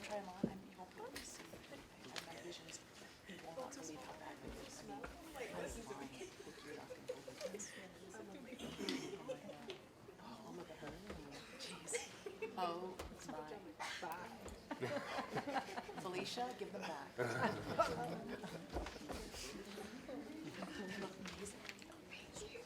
want to try them on? You won't be able to see. My vision is, you will not believe how bad my vision is. Oh, look at her. Jeez. Oh, bye. Felicia, give them back. You look amazing. Thank you.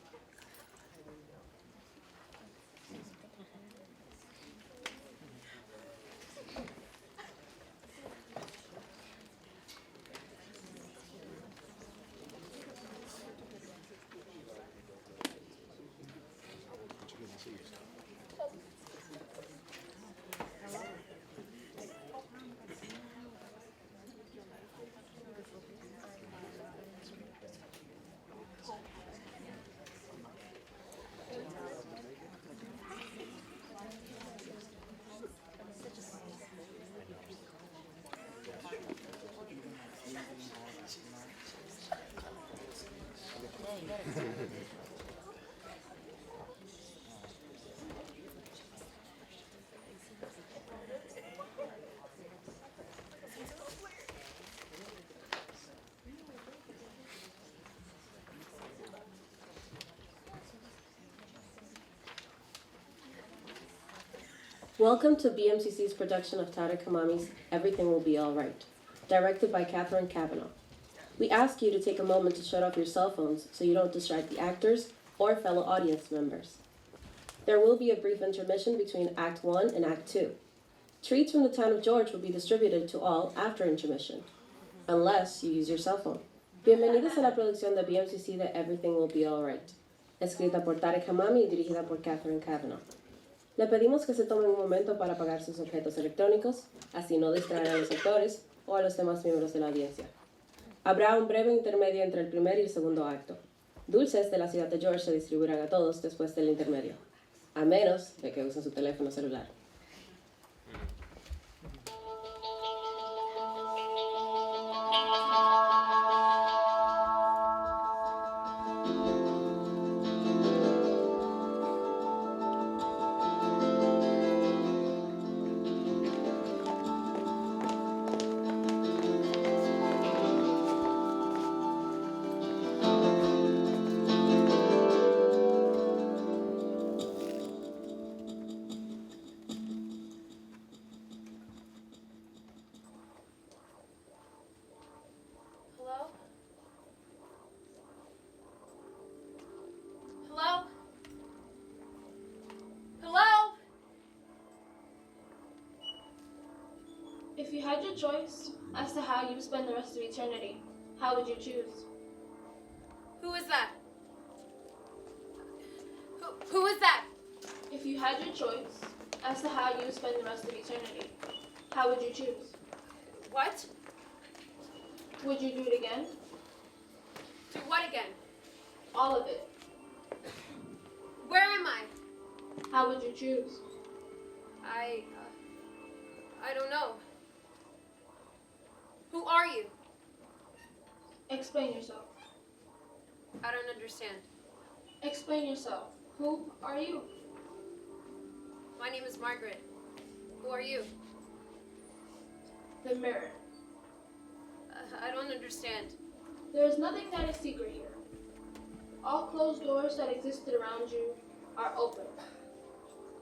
Welcome to BMCC's production of Tariq Hamami's Everything Will Be All Right, directed by Katherine Kavanagh. We ask you to take a moment to shut off your cell phones so you don't distract the actors or fellow audience members. There will be a brief intermission between Act 1 and Act 2. Treats from the Town of George will be distributed to all after intermission, unless you use your cell phone. Bienvenidos a la producción de BMCC de Everything Will Be All Right, escrita por Tariq Hamami y dirigida por Katherine Kavanagh. Le pedimos que se tomen un momento para apagar sus objetos electrónicos, así no distraer a los actores o a los demás miembros de la audiencia. Habrá un breve intermedio entre el primer y el segundo acto. Dulces de la ciudad de George se distribuirán a todos después del intermedio, a menos de que usen su teléfono celular. If you had your choice as to how you spend the rest of eternity, how would you choose? Who is that? Who is that? If you had your choice as to how you spend the rest of eternity, how would you choose? What? Would you do it again? Do what again? All of it. Where am I? How would you choose? I don't know. Who are you? Explain yourself. I don't understand. Explain yourself. Who are you? My name is Margaret. Who are you? The mirror. I don't understand. There is nothing that is secret here. All closed doors that existed around you are open.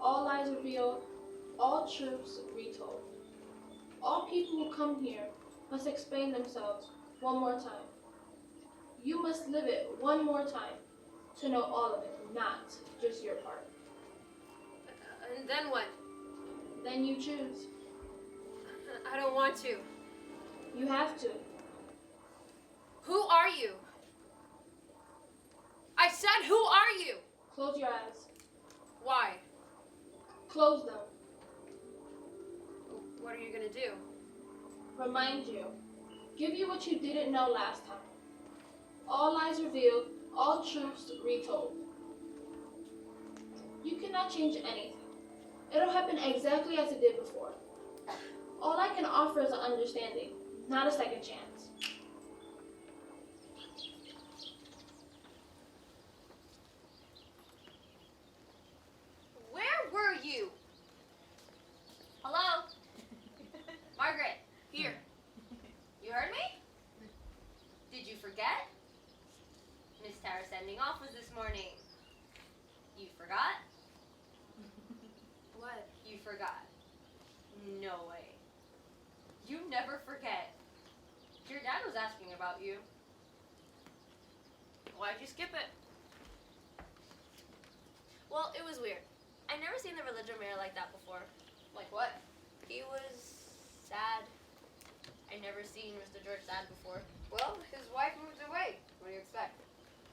All lies revealed, all truths retold. All people who come here must explain themselves one more time. You must live it one more time to know all of it, not just your part. And then what? Then you choose. I don't want to. You have to. Who are you? I said, who are you? Close your eyes. Why? Close them. What are you gonna do? Remind you. Give you what you didn't know last time. All lies revealed, all truths retold. You cannot change anything. It'll happen exactly as it did before. All I can offer is an understanding, not a second chance. Where were you? Hello? No way. You never forget. Your dad was asking about you. Why'd you skip it? Well, it was weird. I never seen the religion mayor like that before. Like what? He was sad. I never seen Mr. George sad before. Well, his wife moved away. What do you expect?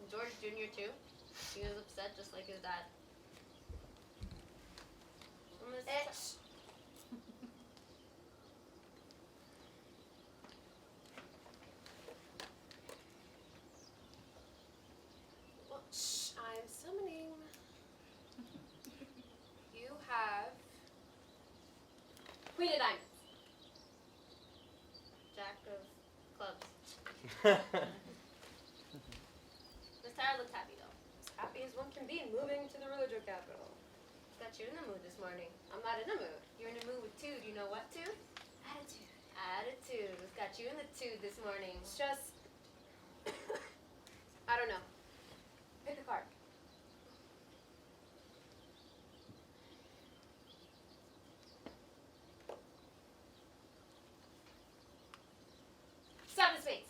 And George Jr. too. He was upset just like his dad. Well, shh, I'm summoning. You have Queen of Diamonds. Jack of Clubs. Miss Tara looks happy though. As happy as one can be moving to the religious capital. Got you in the mood this morning. I'm not in the mood. You're in the mood with Tude. You know what, Tude? Attitude. Attitude. It's got you in the Tude this morning. It's just, I don't know. Pick a card. Seven of Spades.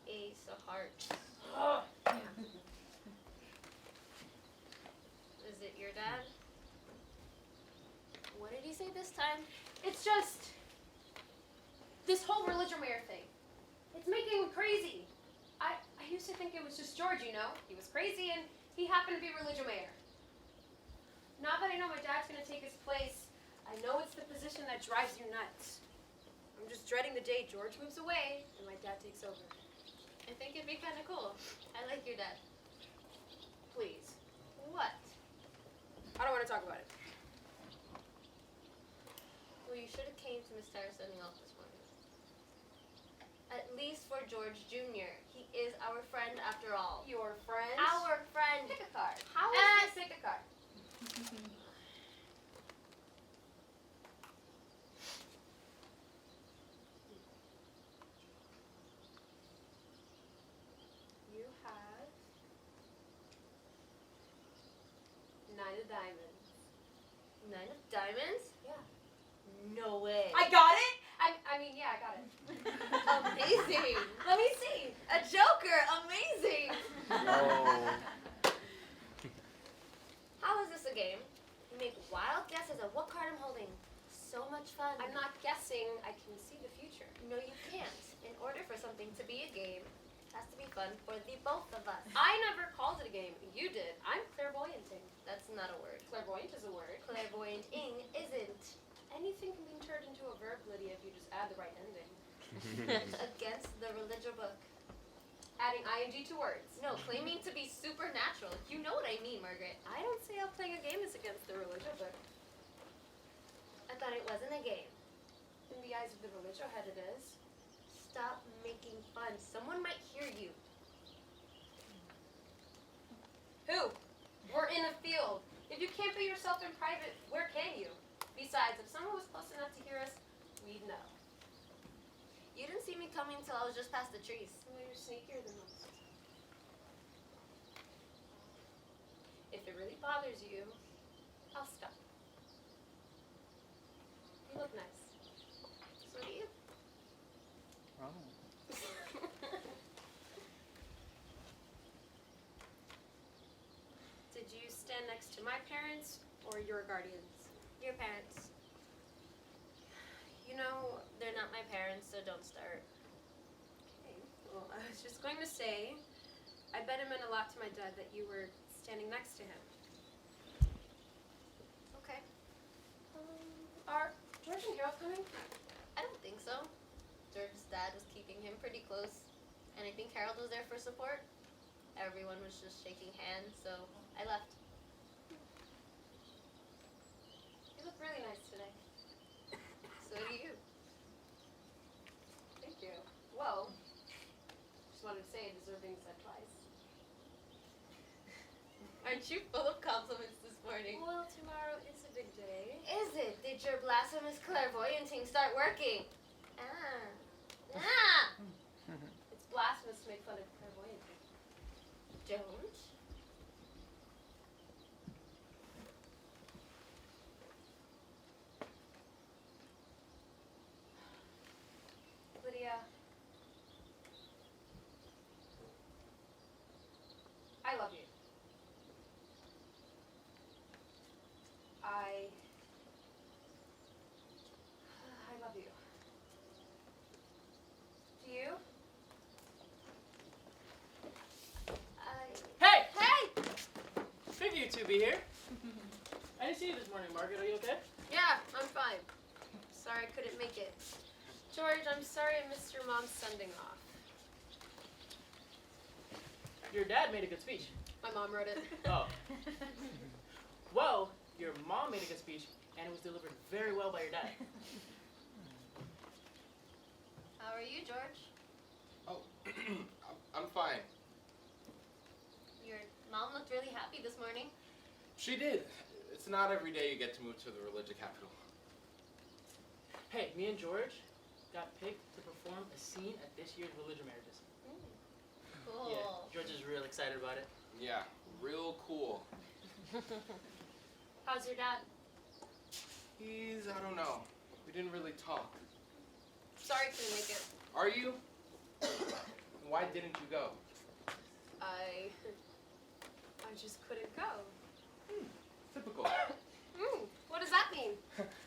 Ace of Hearts. Yeah. Is it your dad? What did he say this time? It's just this whole religion mayor thing. It's making him crazy. I used to think it was just George, you know. He was crazy and he happened to be religion mayor. Now that I know my dad's gonna take his place, I know it's the position that drives you nuts. I'm just dreading the day George moves away and my dad takes over. I think it'd be kind of cool. I like your dad. Please. What? I don't want to talk about it. Well, you should have came to Miss Tara sending off this morning. At least for George Jr. He is our friend after all. Your friend? Our friend. Pick a card. How is this? Pick a card. You have Nine of Diamonds. Nine of Diamonds? Yeah. No way. I got it? I mean, yeah, I got it. Amazing. Let me see. A joker. Amazing. Oh. How is this a game? You make wild guesses at what card I'm holding. So much fun. I'm not guessing. I can see the future. No, you can't. In order for something to be a game, it has to be fun for the both of us. I never called it a game. You did. I'm clairvoyanting. That's not a word. Clairvoyant is a word. Clairvoyanting isn't. Anything can be turned into a verb, Lydia, if you just add the right ending. Against the religion book. Adding ing to words. No, claiming to be supernatural. You know what I mean, Margaret. I don't say how playing a game is against the religion book. I thought it wasn't a game. In the eyes of the religion head it is. Stop making fun. Someone might hear you. Who? We're in a field. If you can't be yourself in private, where can you? Besides, if someone was close enough to hear us, we'd know. You didn't see me coming until I was just past the trees. Well, you're sneakier than most. If it really bothers you, I'll stop. You look nice. So do you. Oh. Did you stand next to my parents or your guardians? Your parents. You know, they're not my parents, so don't start. Okay, well, I was just going to say, I bet it meant a lot to my dad that you were standing next to him. Okay. Are George and Harold coming? I don't think so. George's dad was keeping him pretty close, and I think Harold was there for support. Everyone was just shaking hands, so I left. You look really nice today. So do you. Thank you. Well, just wanted to say it deserved being said twice. Aren't you full of compliments this morning? Well, tomorrow is a big day. Is it? Did your blasphemous clairvoyanting start working? It's blasphemous to make fun of clairvoyanting. Don't. be here. I didn't see you this morning, Margaret. Are you okay? Yeah, I'm fine. Sorry I couldn't make it. George, I'm sorry I missed your mom's sending off. Your dad made a good speech. My mom wrote it. Oh. Well, your mom made a good speech, and it was delivered very well by your dad. How are you, George? Oh, I'm fine. Your mom looked really happy this morning. She did. It's not every day you get to move to the religious capital. Hey, me and George got picked to perform a scene at this year's religion marriages. Cool. Yeah, George is real excited about it. Yeah, real cool. How's your dad? I don't know. We didn't really talk. Sorry I couldn't make it. Are you? Why didn't you go? I just couldn't go. Typical. What does that mean?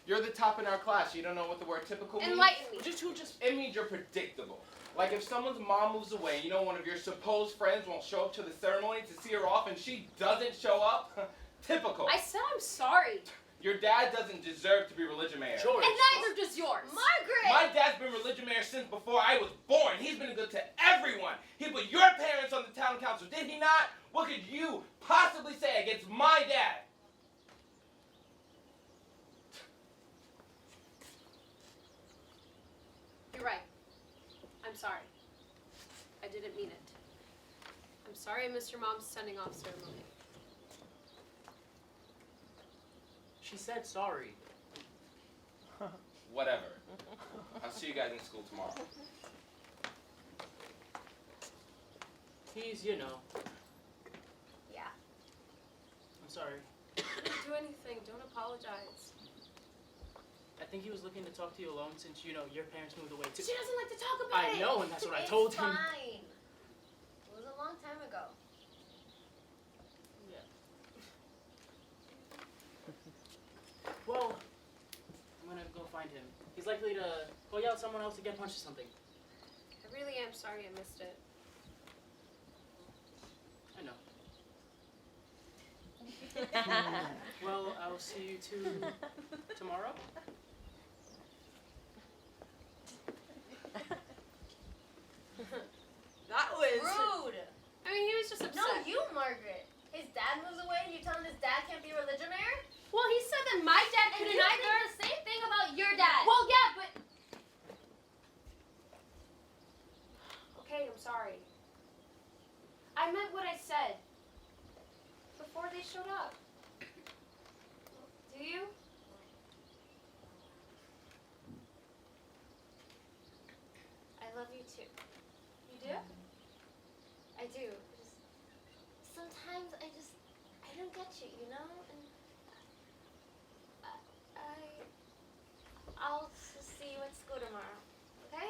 You're the top in our class. You don't know what the word typical means? Enlighten me. It means you're predictable. Like if someone's mom moves away, you know one of your supposed friends won't show up to the ceremony to see her off and she doesn't show up? Typical. I said I'm sorry. Your dad doesn't deserve to be religion mayor. George. And neither does yours. Margaret! My dad's been religion mayor since before I was born. He's been good to everyone. He put your parents on the town council, did he not? What could you possibly say against my dad? You're right. I'm sorry. I didn't mean it. I'm sorry I missed your mom's sending off ceremony. She said sorry. Whatever. I'll see you guys in school tomorrow. He's, you know. Yeah. I'm sorry. Didn't do anything. Don't apologize. I think he was looking to talk to you alone since, you know, your parents moved away too. She doesn't like to talk about it. I know, and that's what I told him. It's fine. It was a long time ago. Yeah. Well, I'm gonna go find him. He's likely to go yell at someone else to get punched or something. I really am sorry I missed it. I know. Well, I'll see you two tomorrow. That was Rude! I mean, he was just upset. No, you, Margaret. His dad moves away and you tell him his dad can't be religion mayor? Well, he said that my dad couldn't either. And you think the same thing about your dad. Well, yeah, but... Okay, I'm sorry. I meant what I said. Before they showed up. Do you? I love you too. You do? I do. Sometimes I don't get you, you know? And I'll see you at school tomorrow, okay?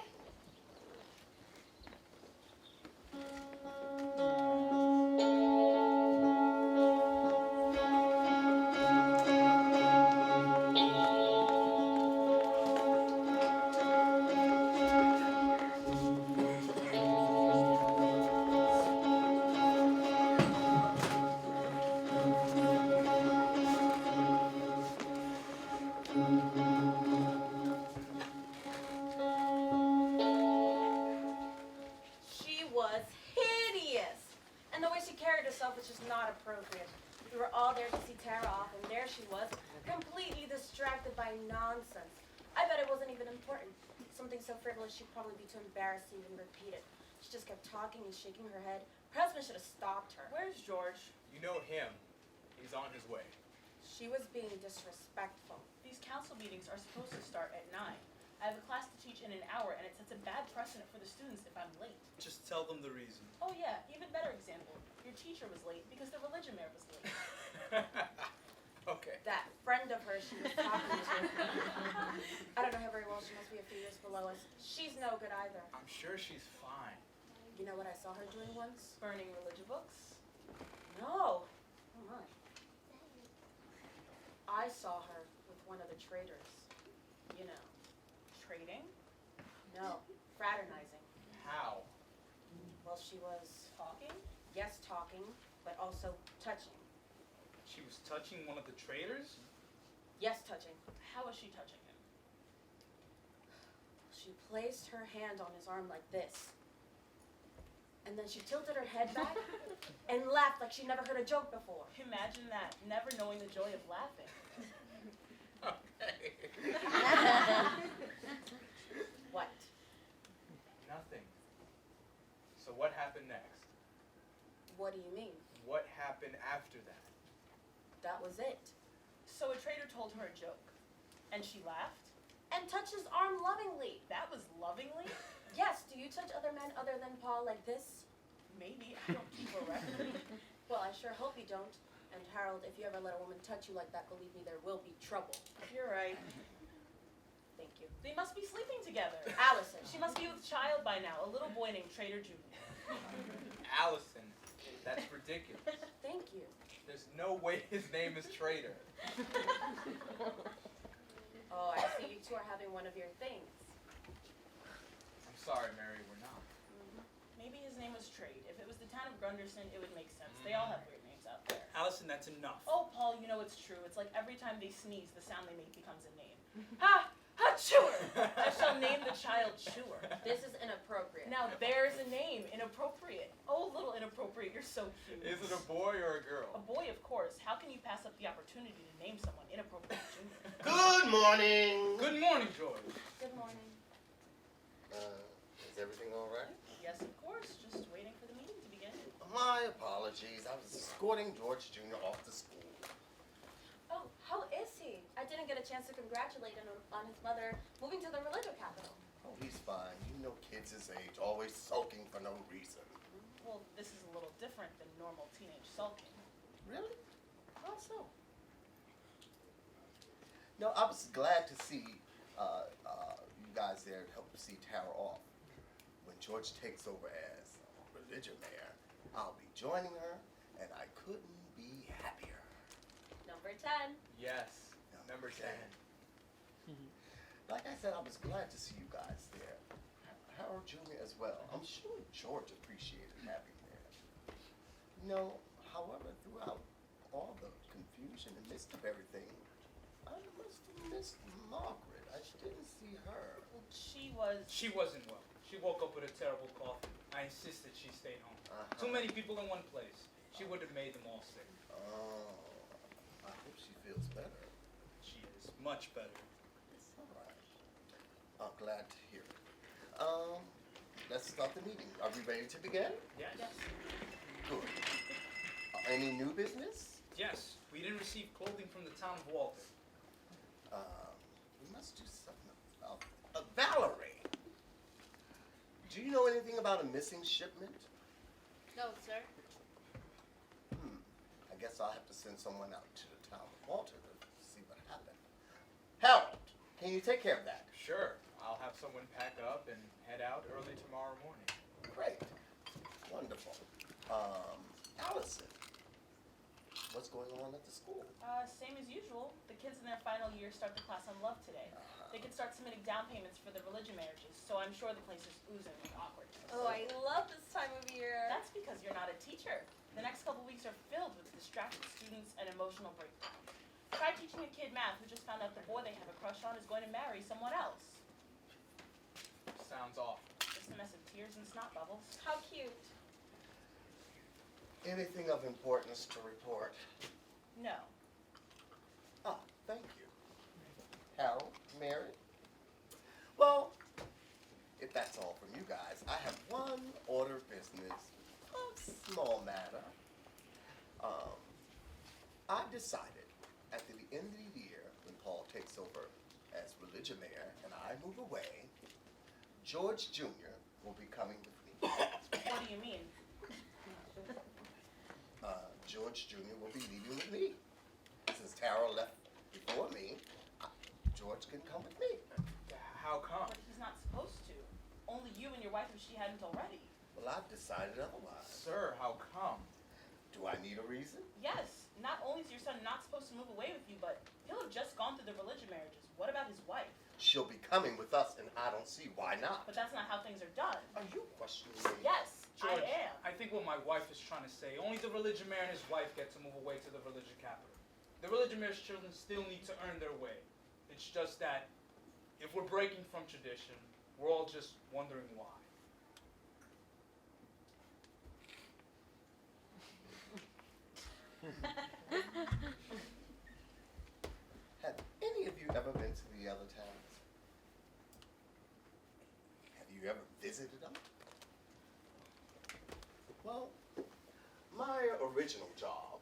She was hideous. And the way she carried herself was just not appropriate. We were all there to see Tara off, and there she was, completely distracted by nonsense. I bet it wasn't even important. Something so frivolous she'd probably be too embarrassed to even repeat it. She just kept talking and shaking her head. Her husband should have stopped her. Where's George? You know him. He's on his way. She was being disrespectful. These council meetings are supposed to start at 9. I have a class to teach in an hour, and it sets a bad precedent for the students if I'm late. Just tell them the reason. Oh yeah, even better example. Your teacher was late because the religion mayor was late. Okay. That friend of hers she was talking to. I don't know her very well. She must be a few years below us. She's no good either. I'm sure she's fine. You know what I saw her doing once? Burning religion books. No. Oh my. I saw her with one of the traitors. You know. Trading. No. Fraternizing. How? Well, she was, Talking. yes, talking, but also touching. She was touching one of the traitors? Yes, touching. How was she touching him? She placed her hand on his arm like this. And then she tilted her head back and laughed like she never heard a joke before. Imagine that, never knowing the joy of laughing. Okay. What? Nothing. So what happened next? What do you mean? What happened after that? That was it. So a traitor told her a joke, and she laughed? And touched his arm lovingly. That was lovingly? Yes, do you touch other men other than Paul like this? Maybe, I don't keep a record. Well, I sure hope you don't. And Harold, if you ever let a woman touch you like that, believe me, there will be trouble. You're right. Thank you. They must be sleeping together. Allison. She must be with child by now, a little boy named Trader Junior. Allison. That's ridiculous. Thank you. There's no way his name is Traitor. Oh, I see you two are having one of your things. I'm sorry, Mary, we're not. Maybe his name was Trade. If it was the town of Grunderson, it would make sense. They all have weird names out there. Allison, that's enough. Oh, Paul, you know it's true. It's like every time they sneeze, the sound they make becomes a name. Ha! Ha! Chewer! I shall name the child Chewer. This is inappropriate. Now there's a name. Inappropriate. Oh, little inappropriate. You're so cute. Is it a boy or a girl? A boy, of course. How can you pass up the opportunity to name someone Inappropriate Junior? Good morning. Good morning, George. Good morning. Is everything all right? Yes, of course. Just waiting for the meeting to begin. My apologies. I was escorting George Jr. off to school. Oh, how is he? I didn't get a chance to congratulate him on his mother moving to the religion capital. Oh, he's fine. You know kids his age, always sulking for no reason. Well, this is a little different than normal teenage sulking. Really? How so? No, I was glad to see you guys there to help see Tara off. When George takes over as religion mayor, I'll be joining her, and I couldn't be happier. Number 10. Yes, number 10. Like I said, I was glad to see you guys there. Harold Jr. as well. I'm sure George appreciated having there. You know, however, throughout all the confusion and midst of everything, I must have missed Margaret. I didn't see her. She was... She wasn't well. She woke up with a terrible cough. I insisted she stay home. Too many people in one place. She would have made them all sick. Oh, I hope she feels better. She is much better. All right. I'm glad to hear it. Let's start the meeting. Are we ready to begin? Yes. Yes. Good. Any new business? Yes. We didn't receive clothing from the town of Walton. We must do something about Valerie. Do you know anything about a missing shipment? No, sir. I guess I'll have to send someone out to the town of Walter to see what happened. Harold, can you take care of that? Sure, I'll have someone pack up and head out early tomorrow morning. Great. Wonderful. Allison, what's going on at the school? Same as usual. The kids in their final year start the class on love today. They can start submitting down payments for the religion marriages, so I'm sure the place is oozing with awkwardness. Oh, I love this time of year. That's because you're not a teacher. The next couple weeks are filled with distracted students and emotional breakdowns. Try teaching a kid math who just found out the boy they have a crush on is going to marry someone else. Sounds awful. Just a mess of tears and snot bubbles. How cute. Anything of importance to report? No. Ah, thank you. Harold, Mary? Well, if that's all from you guys, I have one order of business, a small matter. I decided at the end of the year, when Paul takes over as religion mayor and I move away, George Jr. will be coming with me. What do you mean? George Jr. will be leaving with me. Since Tara left before me, George can come with me. How come? But he's not supposed to. Only you and your wife if she hadn't already. Well, I've decided otherwise. Sir, how come? Do I need a reason? Yes. Not only is your son not supposed to move away with you, but he'll have just gone through the religion marriages. What about his wife? She'll be coming with us, and I don't see why not. But that's not how things are done. Are you questioning me? Yes, George, I am. I think what my wife is trying to say, only the religion mayor and his wife get to move away to the religion capital. The Religion Mayor's children still need to earn their way. It's just that if we're breaking from tradition, we're all just wondering why. Have any of you ever been to the other towns? Have you ever visited them? Well, my original job,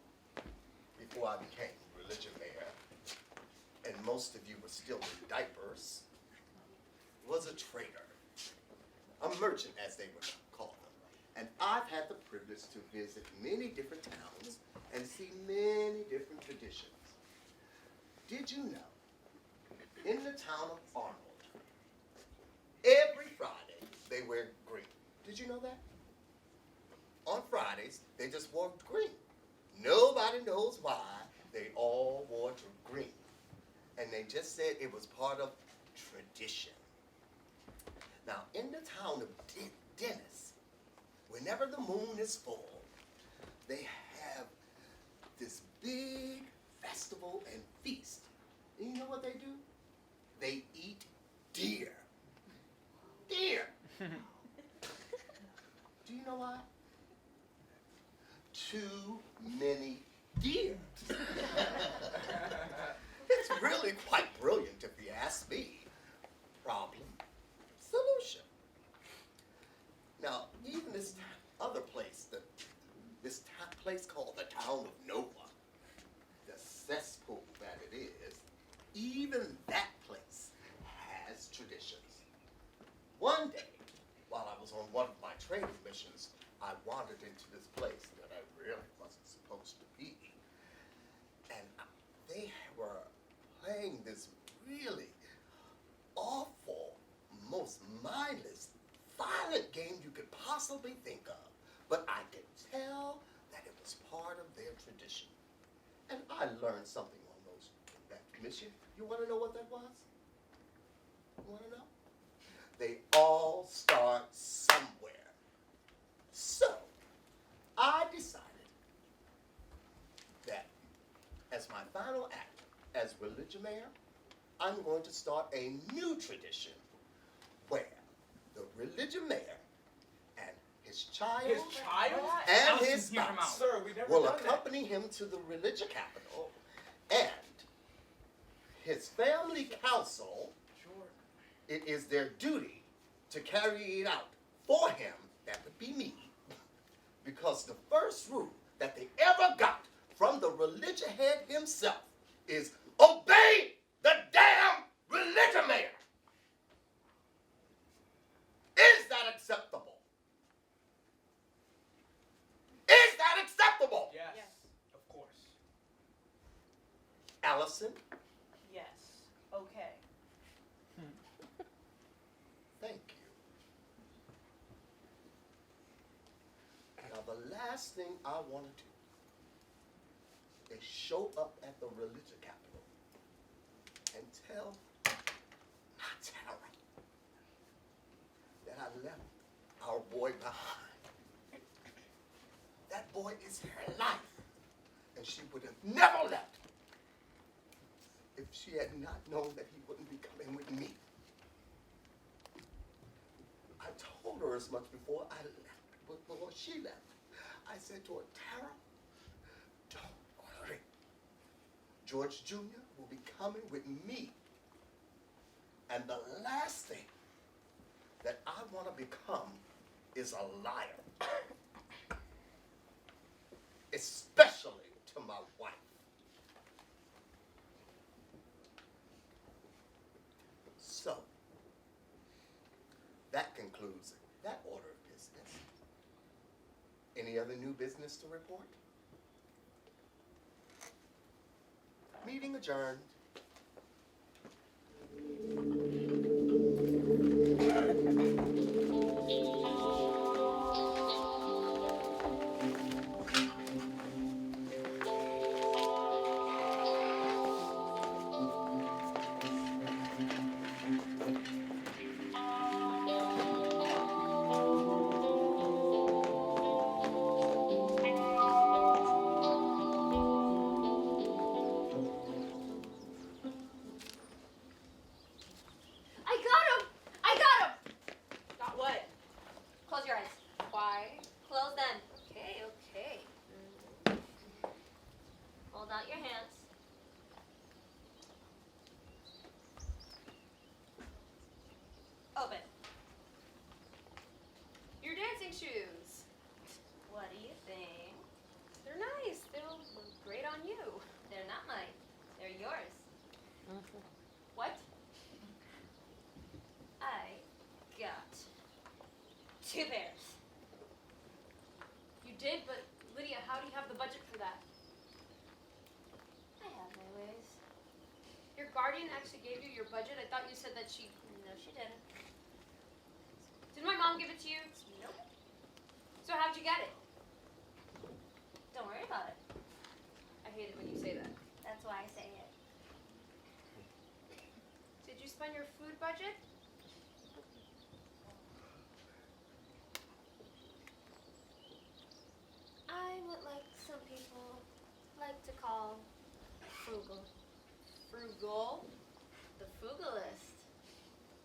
before I became religion mayor, and most of you were still in diapers, was a trader, a merchant as they would call them. And I've had the privilege to visit many different towns and see many different traditions. Did you know, in the town of Arnold, every Friday they wear green? Did you know that? On Fridays, they just wore green. Nobody knows why they all wore green. And they just said it was part of tradition. Now, in the town of Dennis, whenever the moon is full, they have this big festival and feast. And you know what they do? They eat deer. Deer! Do you know why? Too many deer. It's really quite brilliant if you ask me. Problem, solution. Now, even this other place, this place called the town of Nova, the cesspool that it is, even that place has traditions. One day, while I was on one of my trading missions, I wandered into this place that I really wasn't supposed to be. And they were playing this really awful, most mindless, violent game you could possibly think of. But I could tell that it was part of their tradition. And I learned something on that mission. You want to know what that was? You want to know? They all start somewhere. So, I decided that as my final act as religion mayor, I'm going to start a new tradition where the religion mayor and his child, and his spouse Sir, we never will done that. accompany him to the religious capital, and his family council, it is their duty to carry it out for him. That would be me. Because the first rule that they ever got from the religion head himself is obey the damn religion mayor. Is that acceptable? Is that acceptable? Yes, of course. Allison, Yes. Okay. thank you. Now, the last thing I want to do is show up at the religion capital and tell my Tara that I left our boy behind. That boy is her life, and she would have never left if she had not known that he wouldn't be coming with me. I told her as much before I left, before she left. I said to her, Tara, don't worry. George Jr. will be coming with me. And the last thing that I want to become is a liar. Especially to my wife. So, that concludes that order of business. Any other new business to report? Meeting adjourned. Open. Your dancing shoes. What do you think? They're nice. They'll look great on you. They're not mine. They're yours. What? I got 2 pairs. You did, but Lydia, how do you have the budget for that? I have my ways. Your guardian actually gave you your budget? I thought you said that she... No, she didn't. Did my mom give it to you? Nope. So how'd you get it? Don't worry about it. I hate it when you say that. That's why I say it. Did you spend your food budget? I'm what like some people like to call frugal. Frugal? The frugalist.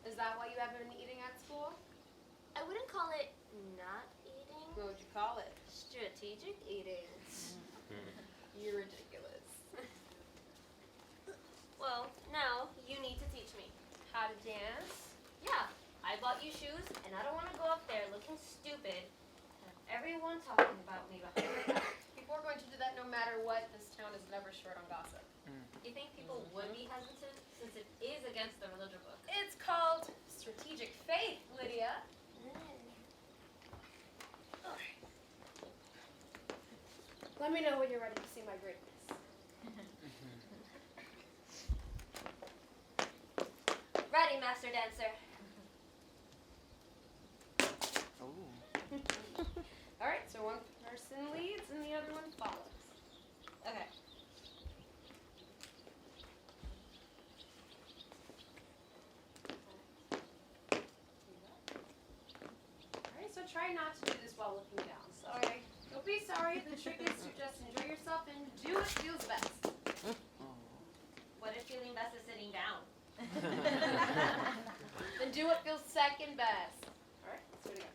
Is that why you haven't been eating at school? I wouldn't call it not eating. What would you call it? Strategic eating. You're ridiculous. Well, now you need to teach me how to dance. Yeah, I bought you shoes, and I don't want to go up there looking stupid and have everyone talking about me behind my back. People are going to do that no matter what. This town is never short on gossip. You think people would be hesitant since it is against the religion book? It's called strategic faith, Lydia. Let me know when you're ready to see my greatness. Ready, master dancer. Oh. All right, so one person leads and the other one follows. Okay. All right, so try not to do this while looking down. Sorry. Don't be sorry. The trick is to just enjoy yourself and do what feels best. What if feeling best is sitting down? Then do what feels second best. All right, let's do it again.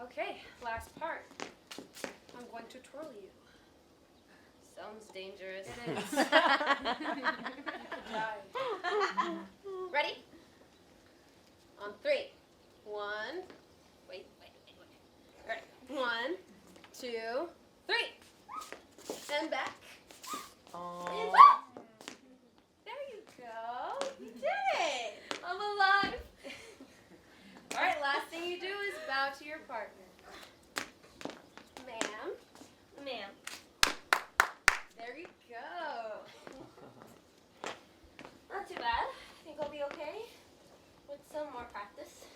Okay, last part. I'm going to twirl you. Sounds dangerous. It is. Ready? On 3. 1. Wait. All right. 1, 2, 3. And back. And back. There you go. You did it. I'm alive. All right. Last thing you do is bow to your partner. Ma'am. Ma'am. There you go. Not too bad. Think I'll be okay with some more practice.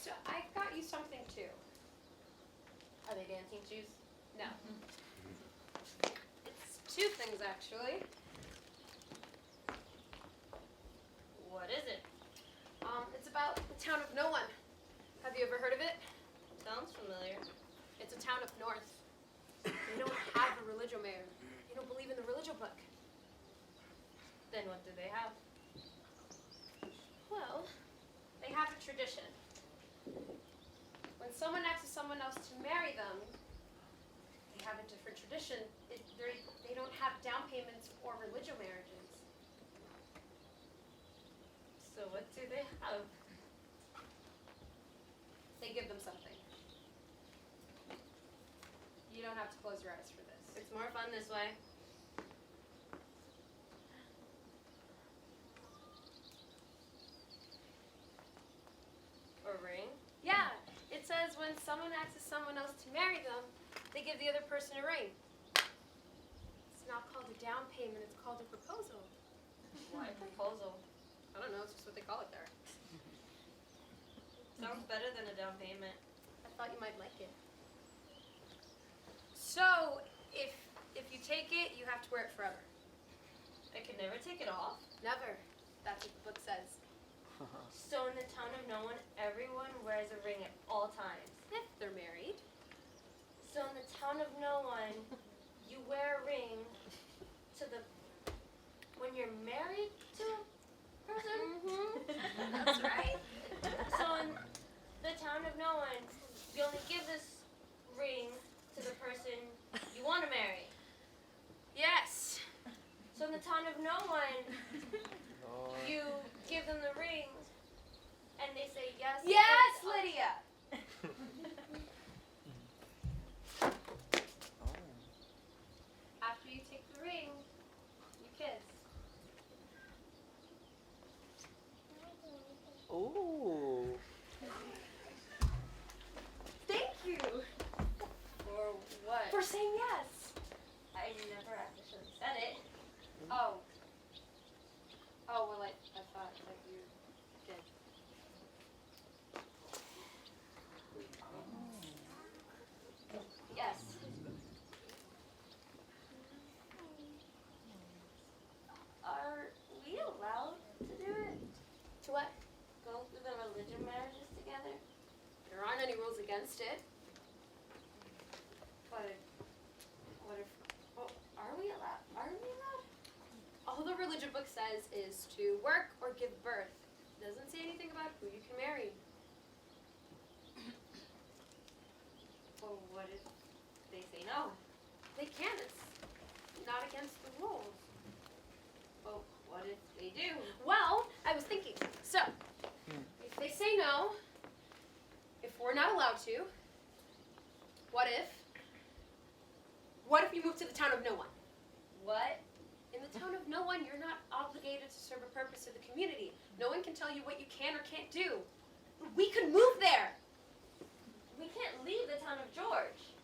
So I got you something too. Are they dancing shoes? No. It's 2 things actually. What is it? It's about the town of no one. Have you ever heard of it? Sounds familiar. It's a town up north. They don't have a religio mayor. They don't believe in the religio book. Then what do they have? Well, they have a tradition. When someone asks someone else to marry them, they have a different tradition. They don't have down payments or religio marriages. So what do they have? They give them something. You don't have to close your eyes for this. It's more fun this way. A ring? Yeah, it says when someone asks someone else to marry them, they give the other person a ring. It's not called a down payment, it's called a proposal. Why proposal? I don't know, it's just what they call it there. Sounds better than a down payment. I thought you might like it. So, if you take it, you have to wear it forever. I can never take it off. Never. That's what the book says. So in the town of no one, everyone wears a ring at all times. If they're married. So in the town of no one, you wear a ring to the when you're married to a person. That's right. So in the town of no one, you only give the did. But what if? Well, are we allowed? Are we allowed? All the religion book says is to work or give birth. It doesn't say anything about who you can marry. Well, what if they say no? They can't. It's not against the rules. Well, what if they do? Well, I was thinking. So, if they say no, if we're not allowed to, what if you move to the town of no one? What? In the town of no one, you're not obligated to serve a purpose to the community. No one can tell you what you can or can't do. We could move there. We can't leave the town of George.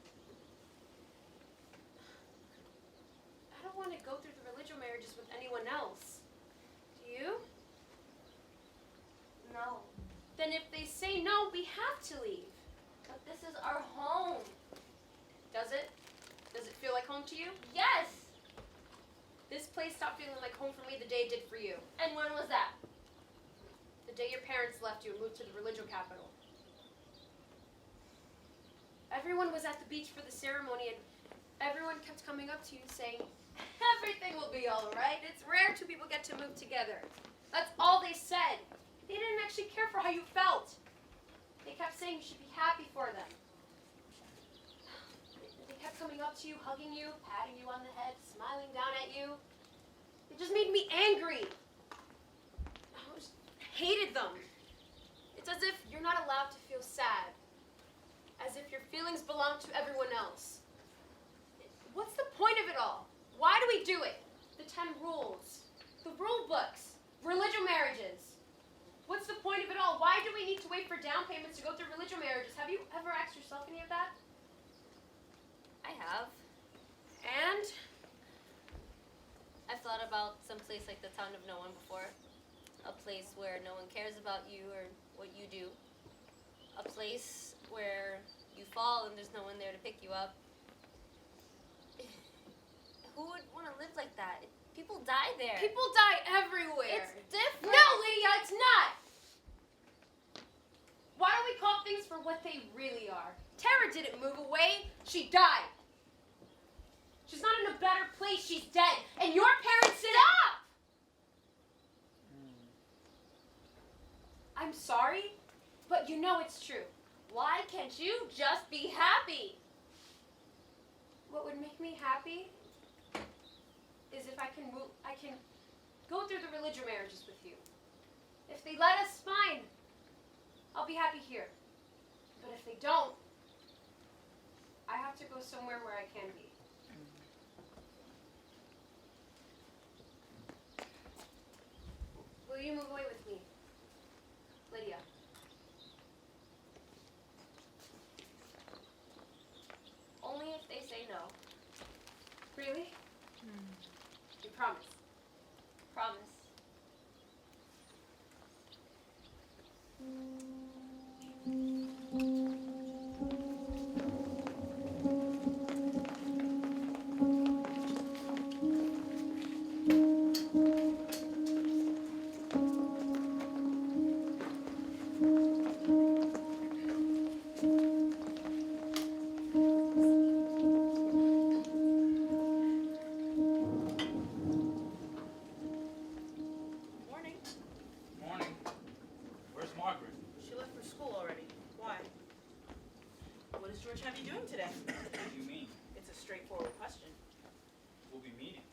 I don't want to go through the religious marriages with anyone else. Do you? No. Then if they say no, we have to leave. But this is our home. Does it? Does it feel like home to you? Yes! This place stopped feeling like home for me the day it did for you. And when was that? The day your parents left you and moved to the religious capital. Everyone was at the beach for the ceremony and everyone kept coming up to you and saying, everything will be all right. It's rare two people get to move together. That's all they said. They didn't actually care for how you felt. They kept saying you should be happy for them. They kept coming up to you, hugging you, patting you on the head, smiling down at you. It just made me angry. I just hated them. It's as if you're not allowed to feel sad. As if your feelings belong to everyone else. What's the point of it all? Why do we do it? The 10 rules, the rule books, religious marriages. What's the point of it all? Why do we need to wait for down payments to go through religious marriages? Have you ever asked yourself any of that? I have. And? I've thought about some place like the town of no one before. A place where no one cares about you or what you do. A place where you fall and there's no one there to pick you up. Who would want to live like that? People die there. People die everywhere. It's different. No, Lydia, it's not. Why don't we call things for what they really are? Tara didn't move away. She died. She's not in a better place. She's dead. And your parents didn't. Stop! I'm sorry, but you know it's true. Why can't you just be happy? What would make me happy is if I can go through the religious marriages with you. If they let us, fine. I'll be happy here. But if they don't, I have to go somewhere where I can be. Will you move away with me, Lydia? Only if they say no. Really? You promise? Promise. Morning. Morning. Where's Margaret? She left for school already. Why? What does George have you doing today? What do you mean? It's a straightforward question. We'll be meeting.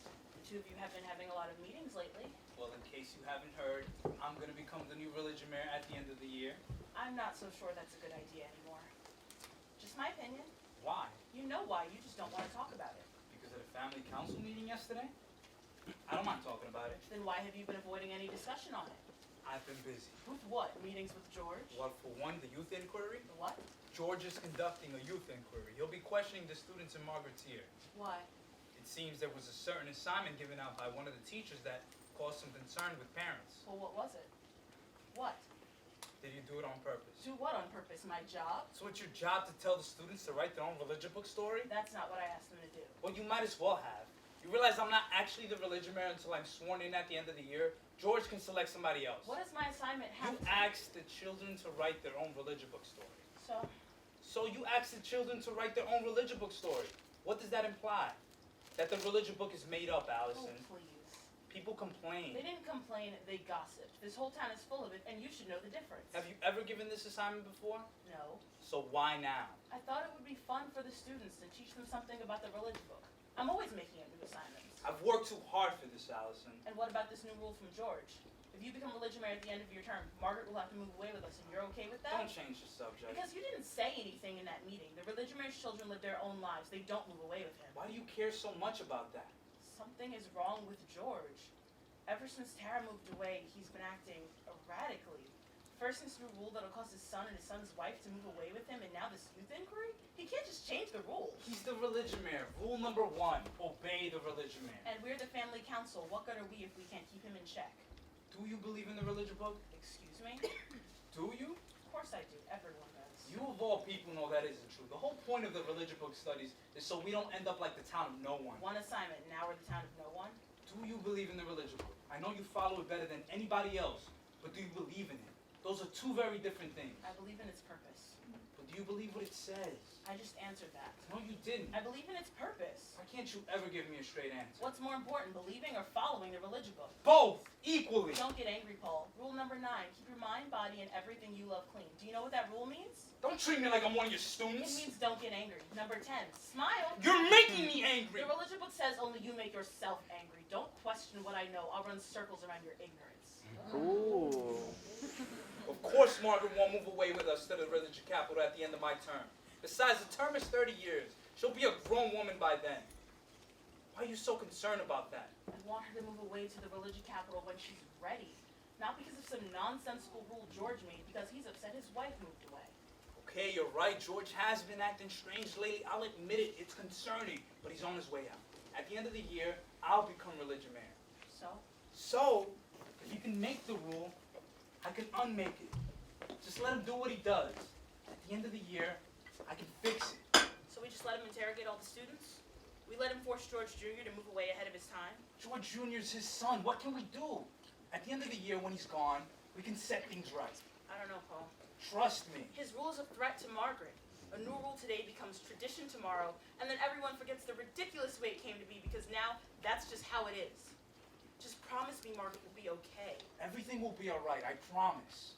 The two of you have been having a lot of meetings lately. Well, in case you haven't heard, I'm gonna become the new religion mayor at the end of the year. I'm not so sure that's a good idea anymore. Just my opinion. Why? You know why, you just don't want to talk about it. Because of the family council meeting yesterday? I don't mind talking about it. Then why have you been avoiding any discussion on it? I've been busy. With what? Meetings with George? Well, for one, the youth inquiry. The what? George is conducting a youth inquiry. He'll be questioning the students in Margaret's year. Why? It seems there was a certain assignment given out by one of the teachers that caused some concern with parents. Well, what was it? What? Did you do it on purpose? Do what on purpose? My job? So it's your job to tell the students to write their own religion book story? That's not what I asked them to do. Well, you might as well have. You realize I'm not actually the religion mayor until I'm sworn in at the end of the year? George can select somebody else. What does my assignment have You to asked the children to write their own religion book story. So, So you asked the children to write their own religion book story. What does that imply? That the religion book is made up, Allison. Oh, please. People complain. They didn't complain, they gossiped. This whole town is full of it, and you should know the difference. Have you ever given this assignment before? No. So why now? I thought it would be fun for the students to teach them something about the religion book. I'm always making up new assignments. I've worked too hard for this, Allison. And what about this new rule from George? If you become religion mayor at the end of your term, Margaret will have to move away with us, and you're okay with that? Don't change the subject. Because you didn't say anything in that meeting. The religion mayor's children live their own lives. They don't move away with him. Why do you care so much about that? Something is wrong with George. Ever since Tara moved away, he's been acting erratically. First this new rule that'll cause his son and his son's wife to move away with him, and now this youth inquiry? He can't just change the rules. He's the religion mayor. Rule number 1, obey the religion mayor. And we're the family council. What good are we if we can't keep him in check? Do you believe in the religion book? Excuse me? Do you? Of course I do. Everyone does. You of all people know that isn't true. The whole point of the religion book studies is so we don't end up like the town of no one. One assignment, now we're the town of no one? Do you believe in the religion book? I know you follow it better than anybody else, but do you believe in it? Those are two very different things. I believe in its purpose. But do you believe what it says? I just answered that. No, you didn't. I believe in its purpose. Why can't you ever give me a straight answer? What's more important, believing or following the religion book? Both! Equally! Don't get angry, Paul. Rule number 9, keep your mind, body, and everything you love clean. Do you know what that rule means? Don't treat me like I'm one of your It students. means don't get angry. Number 10, smile. You're making me angry! The religion book says only you make yourself angry. Don't question what I know. I'll run circles around your ignorance. Ooh. Of course Margaret won't move away with us to the religion capital at the end of my term. Besides, the term is 30 years. She'll be a grown woman by then. Why are you so concerned about that? I want her to move away to the religion capital when she's ready. Not because of some nonsensical rule George made, because he's upset his wife moved away. Okay, you're right. George has been acting strange lately. I'll admit it. It's concerning. But he's on his way out. At the end of the year, I'll become religion mayor. So, if you can make the rule, I can unmake it. Just let him do what he does. At the end of the year, I can fix it. So we just let him interrogate all the students? We let him force George Jr. to move away ahead of his time? George Jr.'s his son. What can we do? At the end of the year, when he's gone, we can set things right. I don't know, Paul. Trust me. His rule is a threat to Margaret. A new rule today becomes tradition tomorrow, and then everyone forgets the ridiculous way it came to be because now that's just how it is. Just promise me Margaret will be okay. Everything will be all right. I promise.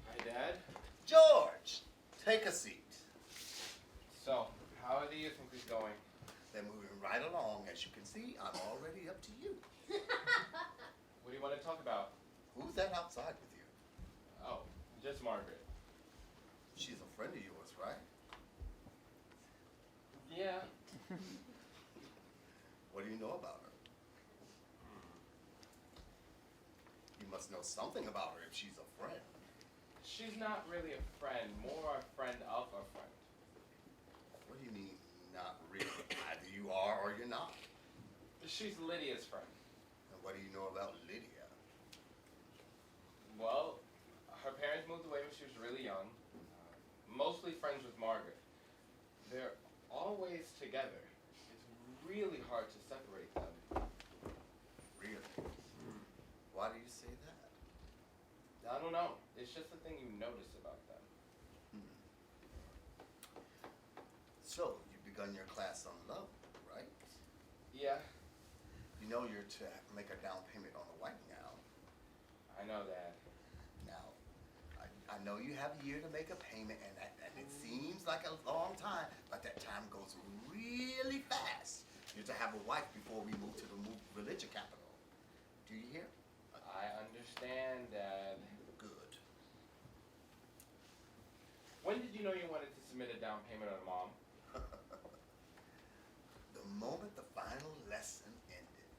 Hi, Dad. George, take a seat. So, how are the youth inquiries going? They're moving right along. As you can see, I'm already up to you. What do you want to talk about? Who's that outside with you? Oh, just Margaret. She's a friend of yours, right? Yeah. What do you know about her? You must know something about her if she's a friend. She's not really a friend, more a friend of a friend. What do you mean, not really? Either you are or you're not. She's Lydia's friend. And what do you know about Lydia? Well, her parents moved away when she was really young. Mostly friends with Margaret. They're always together. It's really hard to separate them. Really? Why do you say that? I don't know. It's just a thing you notice about them. So, you've begun your class on love, right? Yeah, You know you're to make a down payment on a white gown. I know that. Now, I know you have a year to make a payment, and it seems like a long time, but that time goes really fast. You're to have a wife before we move to the religion capital. Do you hear? I understand, Dad. Good. When did you know you wanted to submit a down payment on Mom? The moment the final lesson ended,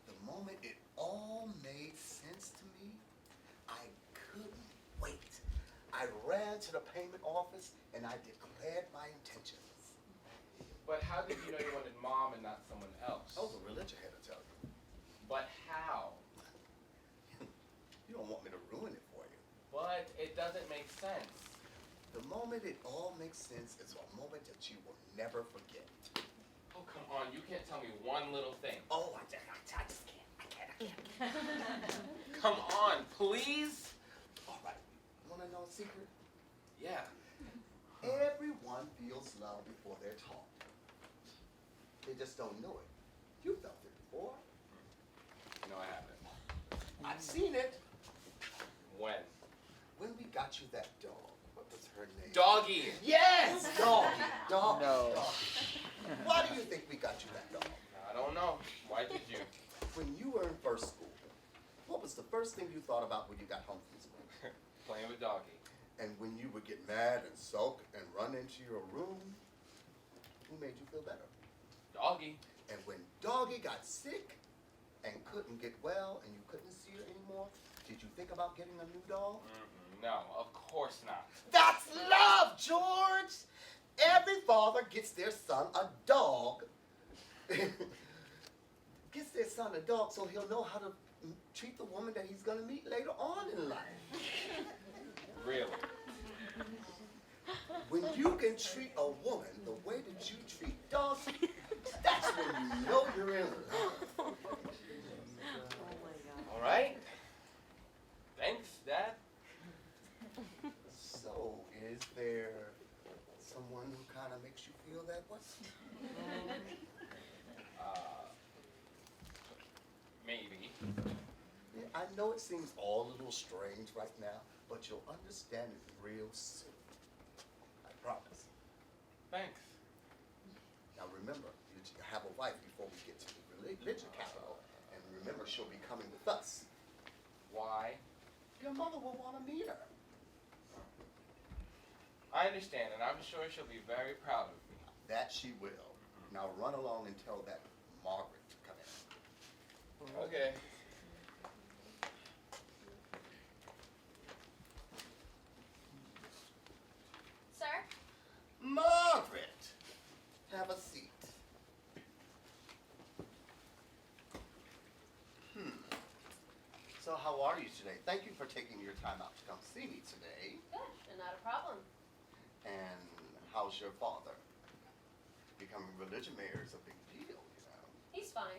the moment it all made sense to me, I couldn't wait. I ran went to the payment office and I declared my intentions. But how did you know you wanted Mom and not someone else? Oh, the religion had to tell you. But how? You don't want me to ruin it for you. But it doesn't make sense. The moment it all makes sense is a moment that you will never forget. Oh, come on. You can't tell me one little thing. Oh, I just can't. I can't. Come on, please? All right. You want to know a secret? Yeah. Everyone feels love before they're taught. They just don't know it. You felt it before. No, I haven't. I've seen it. When? When we got you that dog. What was her name? Doggy. Yes, Doggy. Doggy. No. Doggy. Why do you think we got you that dog? I don't know. Why did you? When you were in first school, what was the first thing you thought about when you got home from school? Playing with Doggy. And when you would get mad and sulk and run into your room, who made you feel better? Doggy. And when Doggy got sick and couldn't get well and you couldn't see her anymore, did you think about getting a new dog? No, of course not. That's love, George! Every father gets their son a dog. Gets their son a dog so he'll know how to treat the woman that he's gonna meet later on in life. Really? When you can treat a woman the way that you treat dogs, that's when you know you're in love. All right. Thanks, Dad. So, is there someone who kind of makes you feel that way? Maybe. Yeah, I know it seems all a little strange right now, but you'll understand it real soon. I promise. Thanks. Now remember, you have a wife before we get to the religion capital, and remember she'll be coming with us. Why? Your mother will want to meet her. I understand, and I'm sure she'll be very proud of me. That she will. Now run along and tell that Margaret to come in. Okay. Sir? Margaret! Have a seat. So how are you today? Thank you for taking your time out to come see me today. Good, and not a problem. And how's your father? Becoming religion mayor is a big deal, you know. He's fine.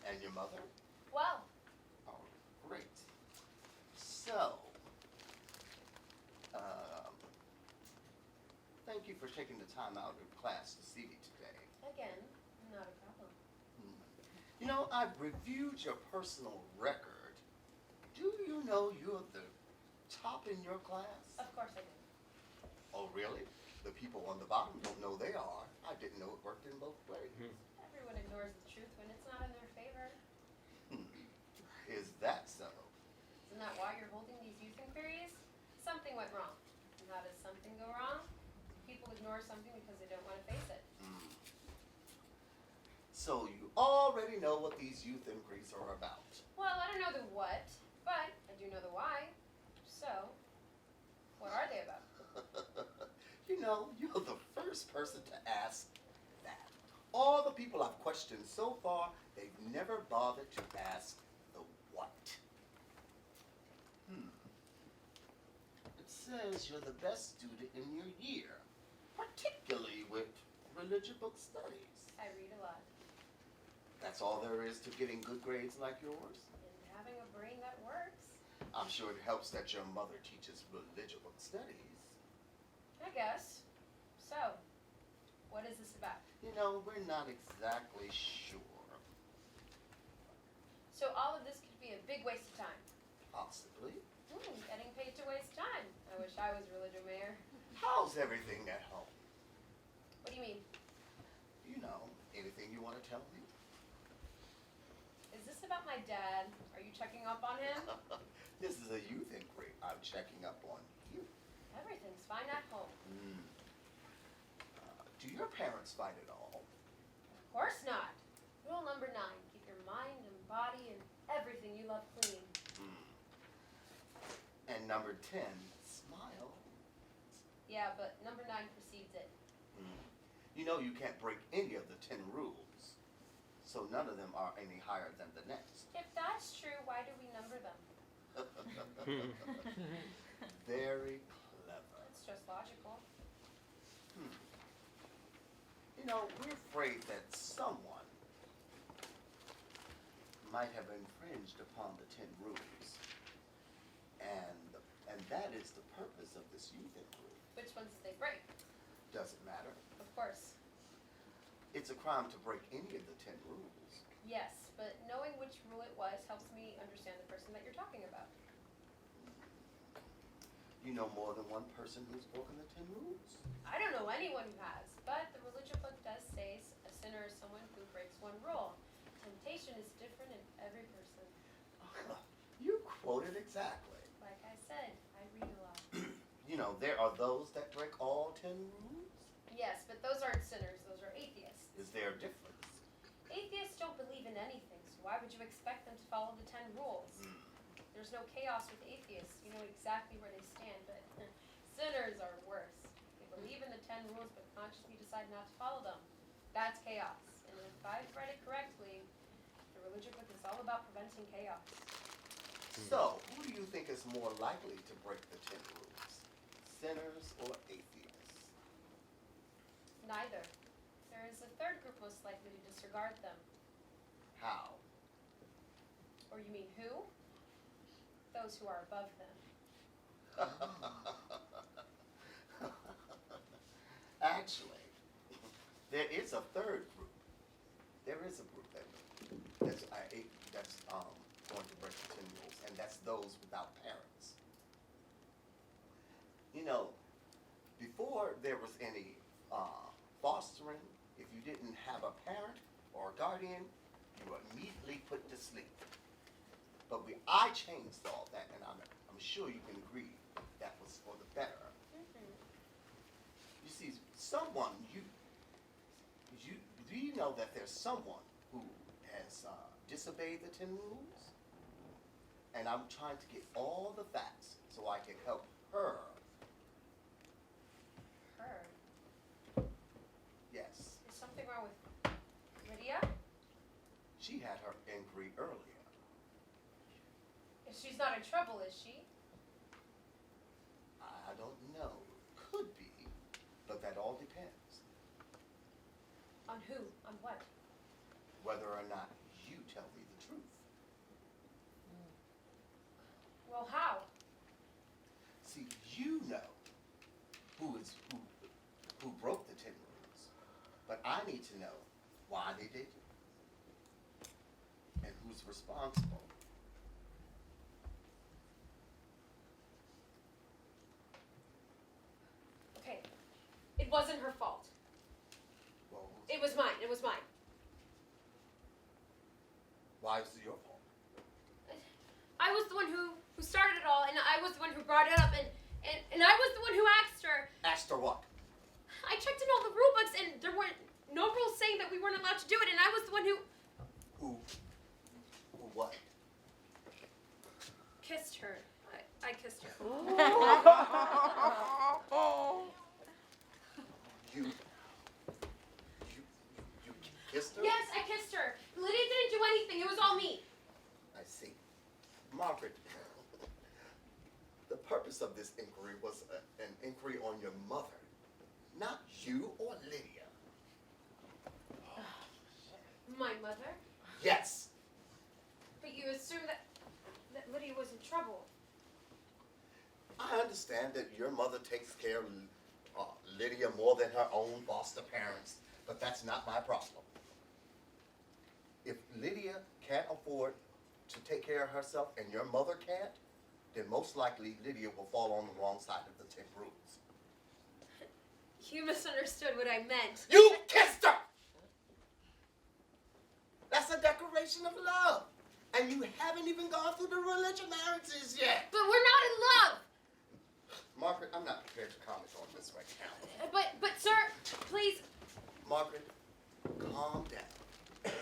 And your mother? Well, Oh, great. So, thank you for taking the time out of class to see me today. again, not a problem. You know, I've reviewed your personal record. Do you know you're the top in your class? Of course I do. Oh, really? The people on the bottom don't know they are. I didn't know it worked in both ways. Everyone ignores the truth when it's not in their favor. Is that so? Isn't that why you're holding these youth inquiries? Something went wrong. And how does something go wrong? People ignore something because they don't want to face it. So you already know what these youth inquiries are about. Well, I don't know the what, but I do know the why. So, what are they about? You know, you're the first person to ask that. All the people I've questioned so far, they've never bothered to ask the what. It says you're the best student in your year, particularly with religious book studies. I read a lot. That's all there is to getting good grades like yours? And having a brain that works, I'm sure it helps that your mother teaches religious book studies. I guess. So, what is this about? You know, we're not exactly sure. So all of this could be a big waste of time. Possibly. Getting paid to waste time. I wish I was religion mayor. How's everything at home? What do you mean? You know, anything you want to tell me? Is this about my dad? Are you checking up on him? This is a youth inquiry. I'm checking up on you. Everything's fine at home. Do your parents fight at all? Of course not. Rule number 9, keep your mind and body and everything you love clean. And number 10, smile Yeah, but number 9 precedes it. You know you can't break any of the 10 rules, so none of them are any higher than the next. If that's true, why do we number them? Very clever. It's just logical. You know, we're afraid that someone might have infringed upon the 10 rules, and that is the purpose of this youth inquiry. Which ones did they break? Doesn't matter. Of course. It's a crime to break any of the 10 rules. Yes, but knowing which rule it was helps me understand the person that you're talking about. You know more than one person who's broken the 10 rules. I don't know anyone who has, but the religion book does say a sinner is someone who breaks one rule. Temptation is different in every person. You quoted exactly. Like I said, I read a lot. You know, there are those that break all 10 rules. Yes, but those aren't sinners, those are atheists. Is there a difference? Atheists don't believe in anything, so why would you expect them to follow the 10 rules? There's no chaos with atheists. You know exactly where they stand, but sinners are worse. They believe in the 10 rules but consciously decide not to follow them. That's chaos. And if I've read it correctly, the religion book is all about preventing chaos. So, who do you think is more likely to break the 10 rules? Sinners or atheists? Neither. There is a third group most likely to disregard them. How? Or you mean who? Those who are above them. Actually, there is a third group. There is a group that's going to break the 10 rules, and that's those without parents. You know, before there was any fostering, if you didn't have a parent or a guardian, you were immediately put to sleep. But I changed all that, and I'm sure you can agree that was for the better. You see, do you know that there's someone who has disobeyed the 10 rules? And I'm trying to get all the facts so I can help her. Her? Yes. Is something wrong with Lydia? She had her inquiry earlier. She's not in trouble, is she? I don't know. Could be, but that all depends. On who? On what? Whether or not you tell me the truth. Well, how? See, you know who broke the 10 rules, but I need to know why they did it and who's responsible. Okay, it wasn't her fault. Well, It was mine. It was mine. why is it your fault? I was the one who started it all, and I was the one who brought it up, and I was the one who asked her. Asked her what? I checked in all the rule books, and there weren't no rules saying that we weren't allowed to do it, and I was the one who Who what? kissed her. I kissed her. You kissed her? Yes, I kissed her. Lydia didn't do anything. It was all me. I see. Margaret, the purpose of this inquiry was an inquiry on your mother, not you or Lydia. My mother? Yes. But you assume that Lydia was in trouble. I understand that your mother takes care of Lydia more than her own foster parents, but that's not my problem. If Lydia can't afford to take care of herself and your mother can't, then most likely Lydia will fall on the wrong side of the 10 rules. You misunderstood what I meant. You kissed her! That's a declaration of love. And you haven't even gone through the religion marriages yet. But we're not in love. Margaret, I'm not prepared to comment on this right now. But sir, please. Margaret, calm down.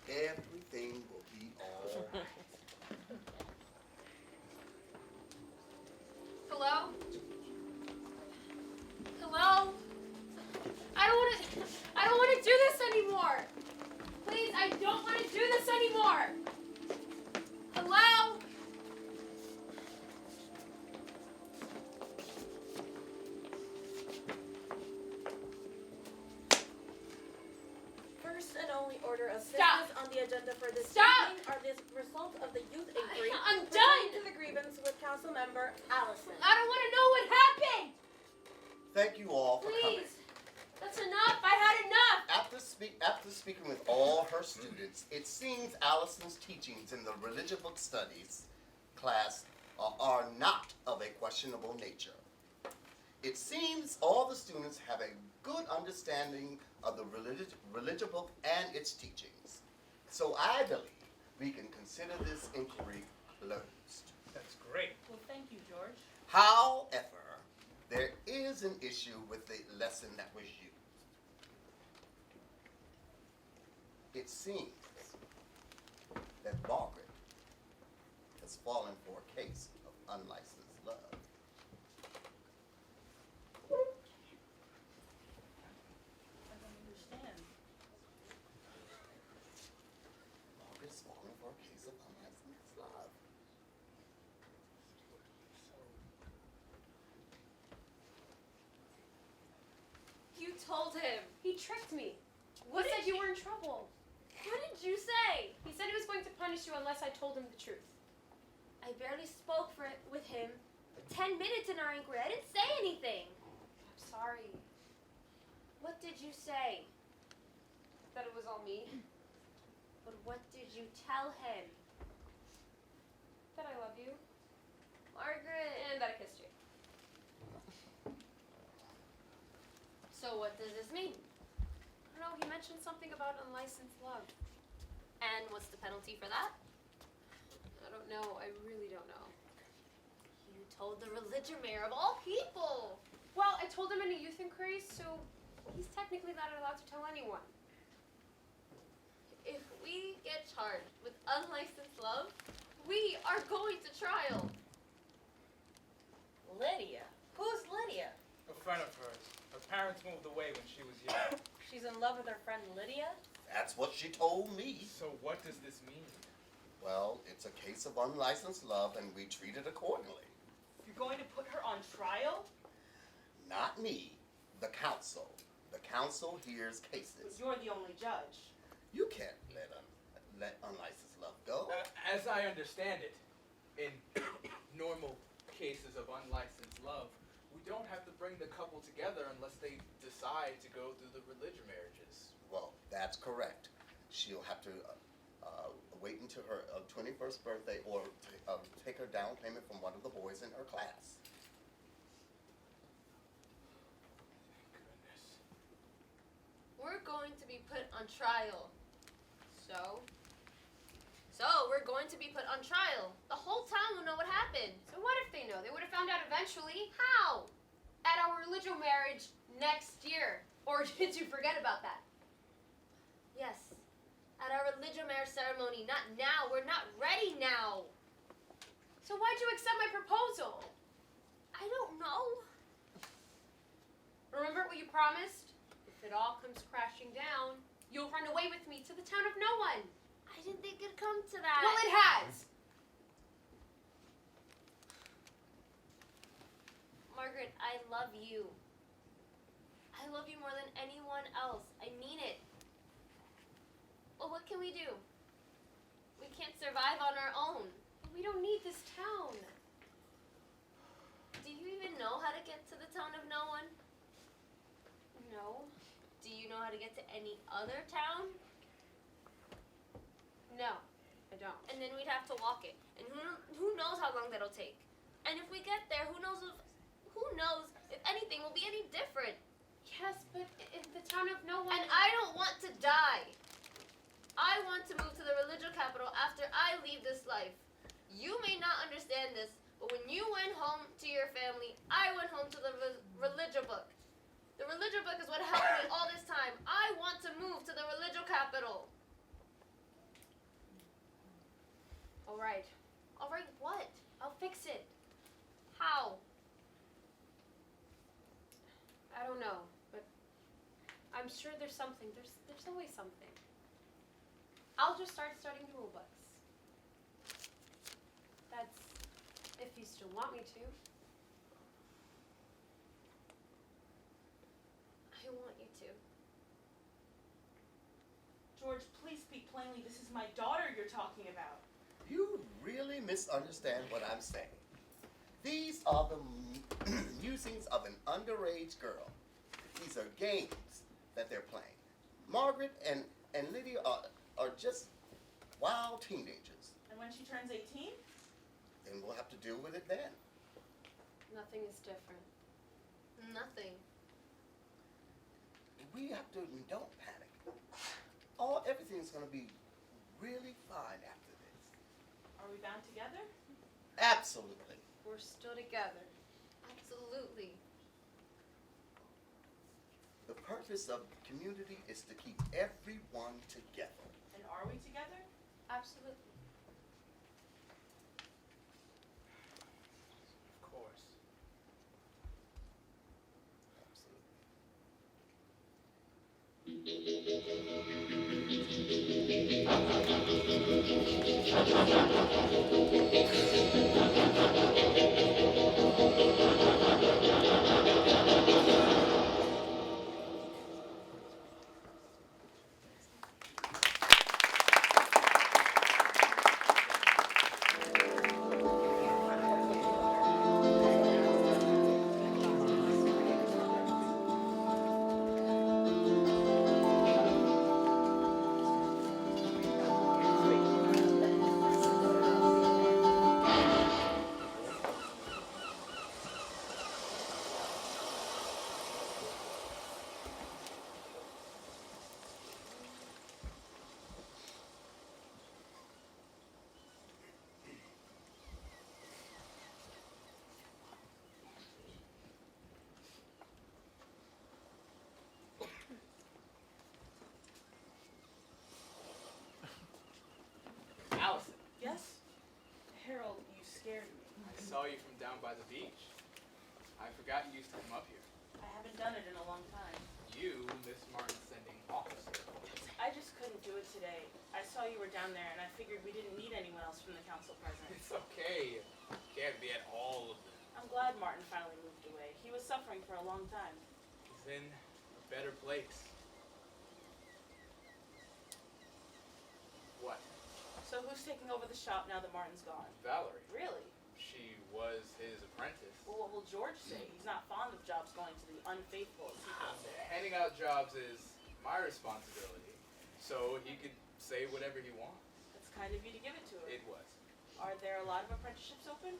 Everything will be all right. Hello? I don't want to do this anymore. Hello? First and only order of Stop. business on the agenda for this Stop. evening are the result of the youth inquiry I'm pertaining done. to the grievance with council member Allison. I don't want to know what happened. Thank you all for coming. Please. That's enough. I had enough. After speaking with all her students, it seems Allison's teachings in the religious book studies class are not of a questionable nature. It seems all the students have a good understanding of the religious book and its teachings. So I believe we can consider this inquiry closed. That's great. Well, thank you, George. However, there is an issue with the lesson that was used. It seems that Margaret has fallen for a case of unlicensed love. I don't understand. Margaret's fallen for a case of unlicensed love. You told him. He tricked me. What He did said you were in trouble. What did you say? He said he was going to punish you unless I told him the truth. I barely spoke with him for 10 minutes in our inquiry. I didn't say anything. I'm sorry What did you say? that it was all me. But what did you tell him? That I love you. Margaret. And that I kissed you. So what does this mean? I don't know, he mentioned something about unlicensed love. And what's the penalty for that? I don't know. I really don't know. You told the religion mayor of all people. Well, I told him in a youth inquiry, so he's technically not allowed to tell anyone. If we get charged with unlicensed love, we are going to trial. Lydia. Who's Lydia? A friend of hers. Her parents moved away when she was young. She's in love with her friend Lydia? That's what she told me. So what does this mean? Well, it's a case of unlicensed love and we treat it accordingly. You're going to put her on trial? Not me, the council. The council hears cases. You're the only judge. You can't let unlicensed love go. As I understand it, in normal cases of unlicensed love, we don't have to bring the couple together unless they decide to go through the religion marriages. Well, that's correct. She'll have to wait until her 21st birthday or take her down payment from one of the boys in her class. Goodness. We're going to be put on trial. So we're going to be put on trial. The whole town will know what happened. So what if they know? They would have found out eventually. How? At our religious marriage next year. Or did you forget about that? Yes. At our religion marriage ceremony. Not now. We're not ready now. So why'd you accept my proposal? I don't know. Remember what you promised? If it all comes crashing down, you'll run away with me to the town of no one. I didn't think it'd come to that. Well, it has. Margaret, I love you. I love you more than anyone else. I mean it. Well, what can we do? We can't survive on our own. We don't need this town. Do you even know how to get to the town of no one? No. Do you know how to get to any other town? No, I don't. And then we'd have to walk it. And who knows how long that'll take? And if we get there, who knows if anything will be any different? Yes, but in the town of no one. And I don't want to die. I want to move to the religious capital after I leave this life. You may not understand this, but when you went home to your family, I went home to the religious book. The religious book is what helped me all this time. I want to move to the religious capital. All right. All right, what? I'll fix it. How? I don't know, but I'm sure there's something. There's always something. I'll just start studying the rule books. That's if you still want me to. I want you to. George, please speak plainly. This is my daughter you're talking about. You really misunderstand what I'm saying. These are the musings of an underage girl. These are games that they're playing. Margaret and Lydia are just wild teenagers. And when she turns 18? Then we'll have to deal with it then. Nothing is different. Nothing. We have to, don't panic. Everything's gonna be really fine after this. Are we bound together? Absolutely. We're still together. Absolutely. The purpose of the community is to keep everyone together. And are we together? Absolutely. Of course. Allison, Yes? Harold, you scared me. I saw you from down by the beach. I forgot you used to come up here. I haven't done it in a long time. You, Miss Martin, sending officer reports. I just couldn't do it today. I saw you were down there and I figured we didn't need anyone else from the council present. It's okay. You can't be at all of them. I'm glad Martin finally moved away. He was suffering for a long time. He's in a better place. What? So who's taking over the shop now that Martin's gone? Valerie. Really? She was his apprentice. Well, what will George say? He's not fond of jobs going to the unfaithful, as he calls it. Handing out jobs is my responsibility, so he could say whatever he wants. It's kind of you to give it to him. It was. Are there a lot of apprenticeships open?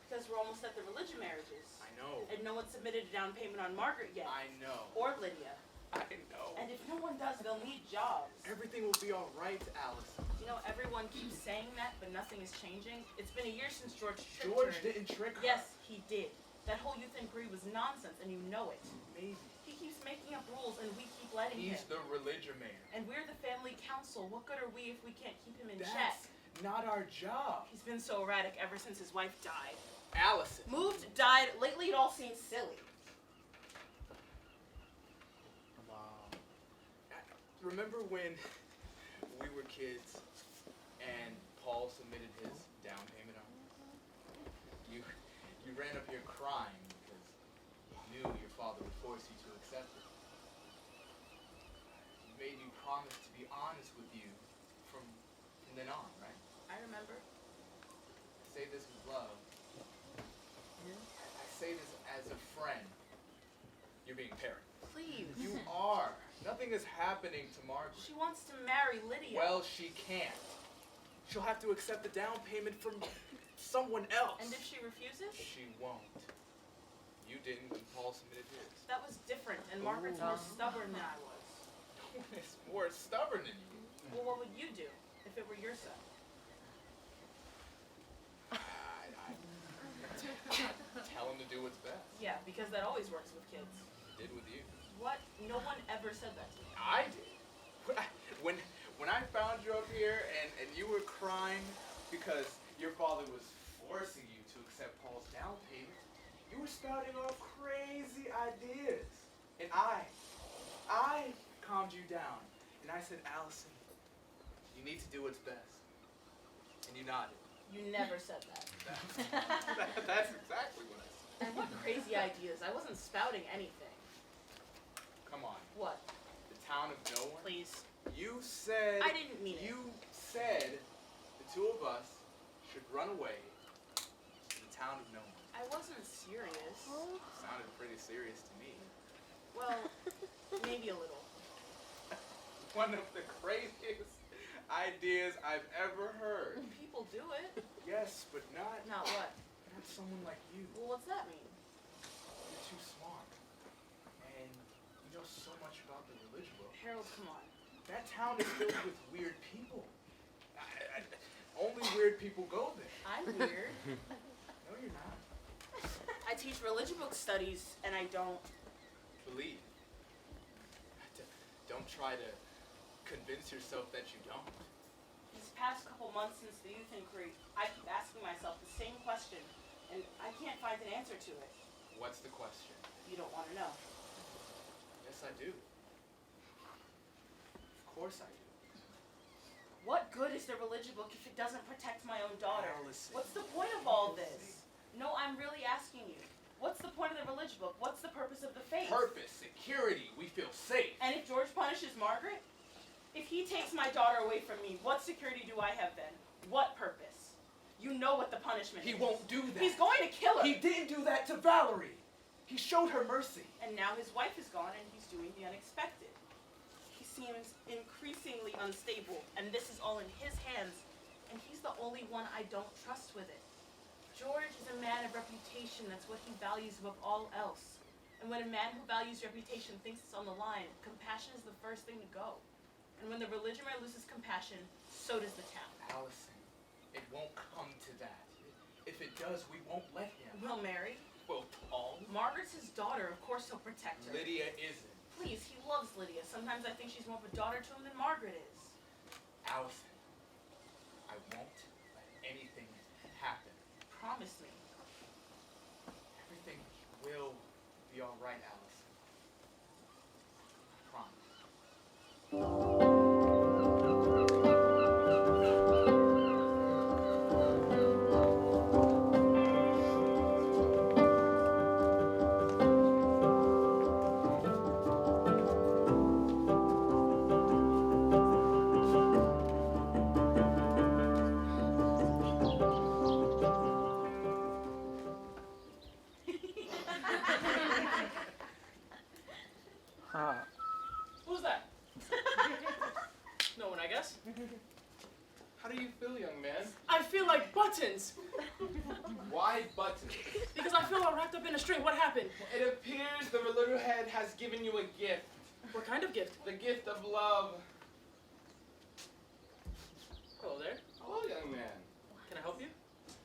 Because we're almost at the religion marriages. I know. And no one submitted a down payment on Margaret yet. I know. Or Lydia. I know. And if no one does, they'll need jobs. Everything will be all right, Allison. You know, everyone keeps saying that, but nothing is changing. It's been a year since George tricked George her. didn't trick her. Yes, he did. That whole youth inquiry was nonsense, and you know it. Maybe. He keeps making up rules, and we keep letting He's him. the religion mayor. And we're the family council. What good are we if we can't keep him in check? That's not our job. He's been so erratic ever since his wife died. Allison. Moved, died. Lately, it all seems silly. Wow. Remember when we were kids and Paul submitted his down payment on? You ran up here crying because you knew your father would force you to accept it. He made you promise to be honest with you from then on, right? I remember. I say this with love. I say this as a friend. You're being parent. Please. You are. Nothing is happening to Margaret. She wants to marry Lydia. Well, she can't. She'll have to accept the down payment from someone else. And if she refuses? She won't. You didn't when Paul submitted his. That was different, and Margaret's more stubborn than I was. No one is more stubborn than you. Well, what would you do if it were your son? Tell him to do what's best. Yeah, because that always works with kids. He did with you. What? No one ever said that to me. I did. When I found you up here and you were crying because your father was forcing you to accept Paul's down payment, you were spouting off crazy ideas. And I calmed you down. And I said, Allison, You need to do what's best. And you nodded. You never said that. That's exactly what I said. And what crazy ideas. I wasn't spouting anything. Come on. What? The town of no one? Please. You said... I didn't mean it. You said the two of us should run away to the town of no one. I wasn't serious. Sounded pretty serious to me. Well, maybe a little. One of the craziest ideas I've ever heard. People do it. Yes, but not What? someone like you. Well, what's that mean? You're too smart. And you know so much about the religion book. Harold, come on. That town is filled with weird people. Only weird people go there. I'm weird. No, you're not. I teach religion book studies, and I don't. Believe. Don't try to convince yourself that you don't. These past couple months since the youth inquiry, I keep asking myself the same question, and I can't find an answer to it. What's the question? You don't want to know. Yes, I do. Of course I do. What good is the religion book if it doesn't protect my own daughter? Allison. What's the point of all this? No, I'm really asking you. What's the point of the religion book? What's the purpose of the faith? Purpose, security, we feel safe. And if George punishes Margaret? If he takes my daughter away from me, what security do I have then? What purpose? You know what the punishment is. He won't do that. He's going to kill her. He didn't do that to Valerie. He showed her mercy. And now his wife is gone and he's doing the unexpected. He seems increasingly unstable, and this is all in his hands, and he's the only one I don't trust with it. George is a man of reputation. That's what he values above all else. And when a man who values reputation thinks it's on the line, compassion is the first thing to go. And when the religion man loses compassion, so does the town. Allison, it won't come to that. If it does, we won't let him. We'll marry. Well, Paul. Margaret's his daughter. Of course he'll protect her. Lydia isn't. Please, he loves Lydia. Sometimes I think she's more of a daughter to him than Margaret is. Allison, I won't let anything happen. Promise me. Everything will be all right, Allison. I promise. Who's that? No one, I guess. How do you feel, young man? I feel like buttons. Why buttons? Because I feel all wrapped up in a string. What happened? It appears the little head has given you a gift. What kind of gift? The gift of love. Hello there. Hello, young man. Can I help you?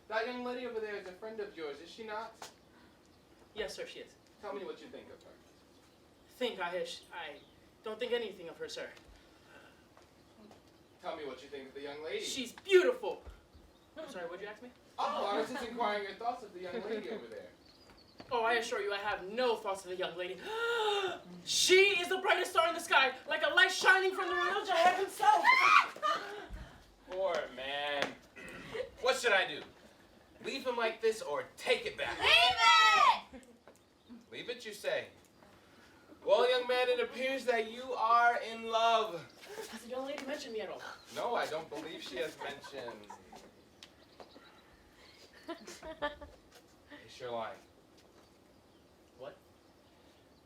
That young lady over there is a friend of yours, is she not? Yes, sir, she is. Tell me what you think of her. I don't think anything of her, sir. Tell me what you think of the young lady. She's beautiful. I'm sorry, what'd you ask me? Oh, I was just inquiring your thoughts of the young lady over there. Oh, I assure you, I have no thoughts of the young lady. She is the brightest star in the sky, like a light shining from the real Jahab himself. Poor man. What should I do? Leave him like this or take it back? Leave it! Leave it, you say? Well, young man, it appears that you are in love. Has the young lady mentioned me at all? No, I don't believe she has mentioned. It's your line. What?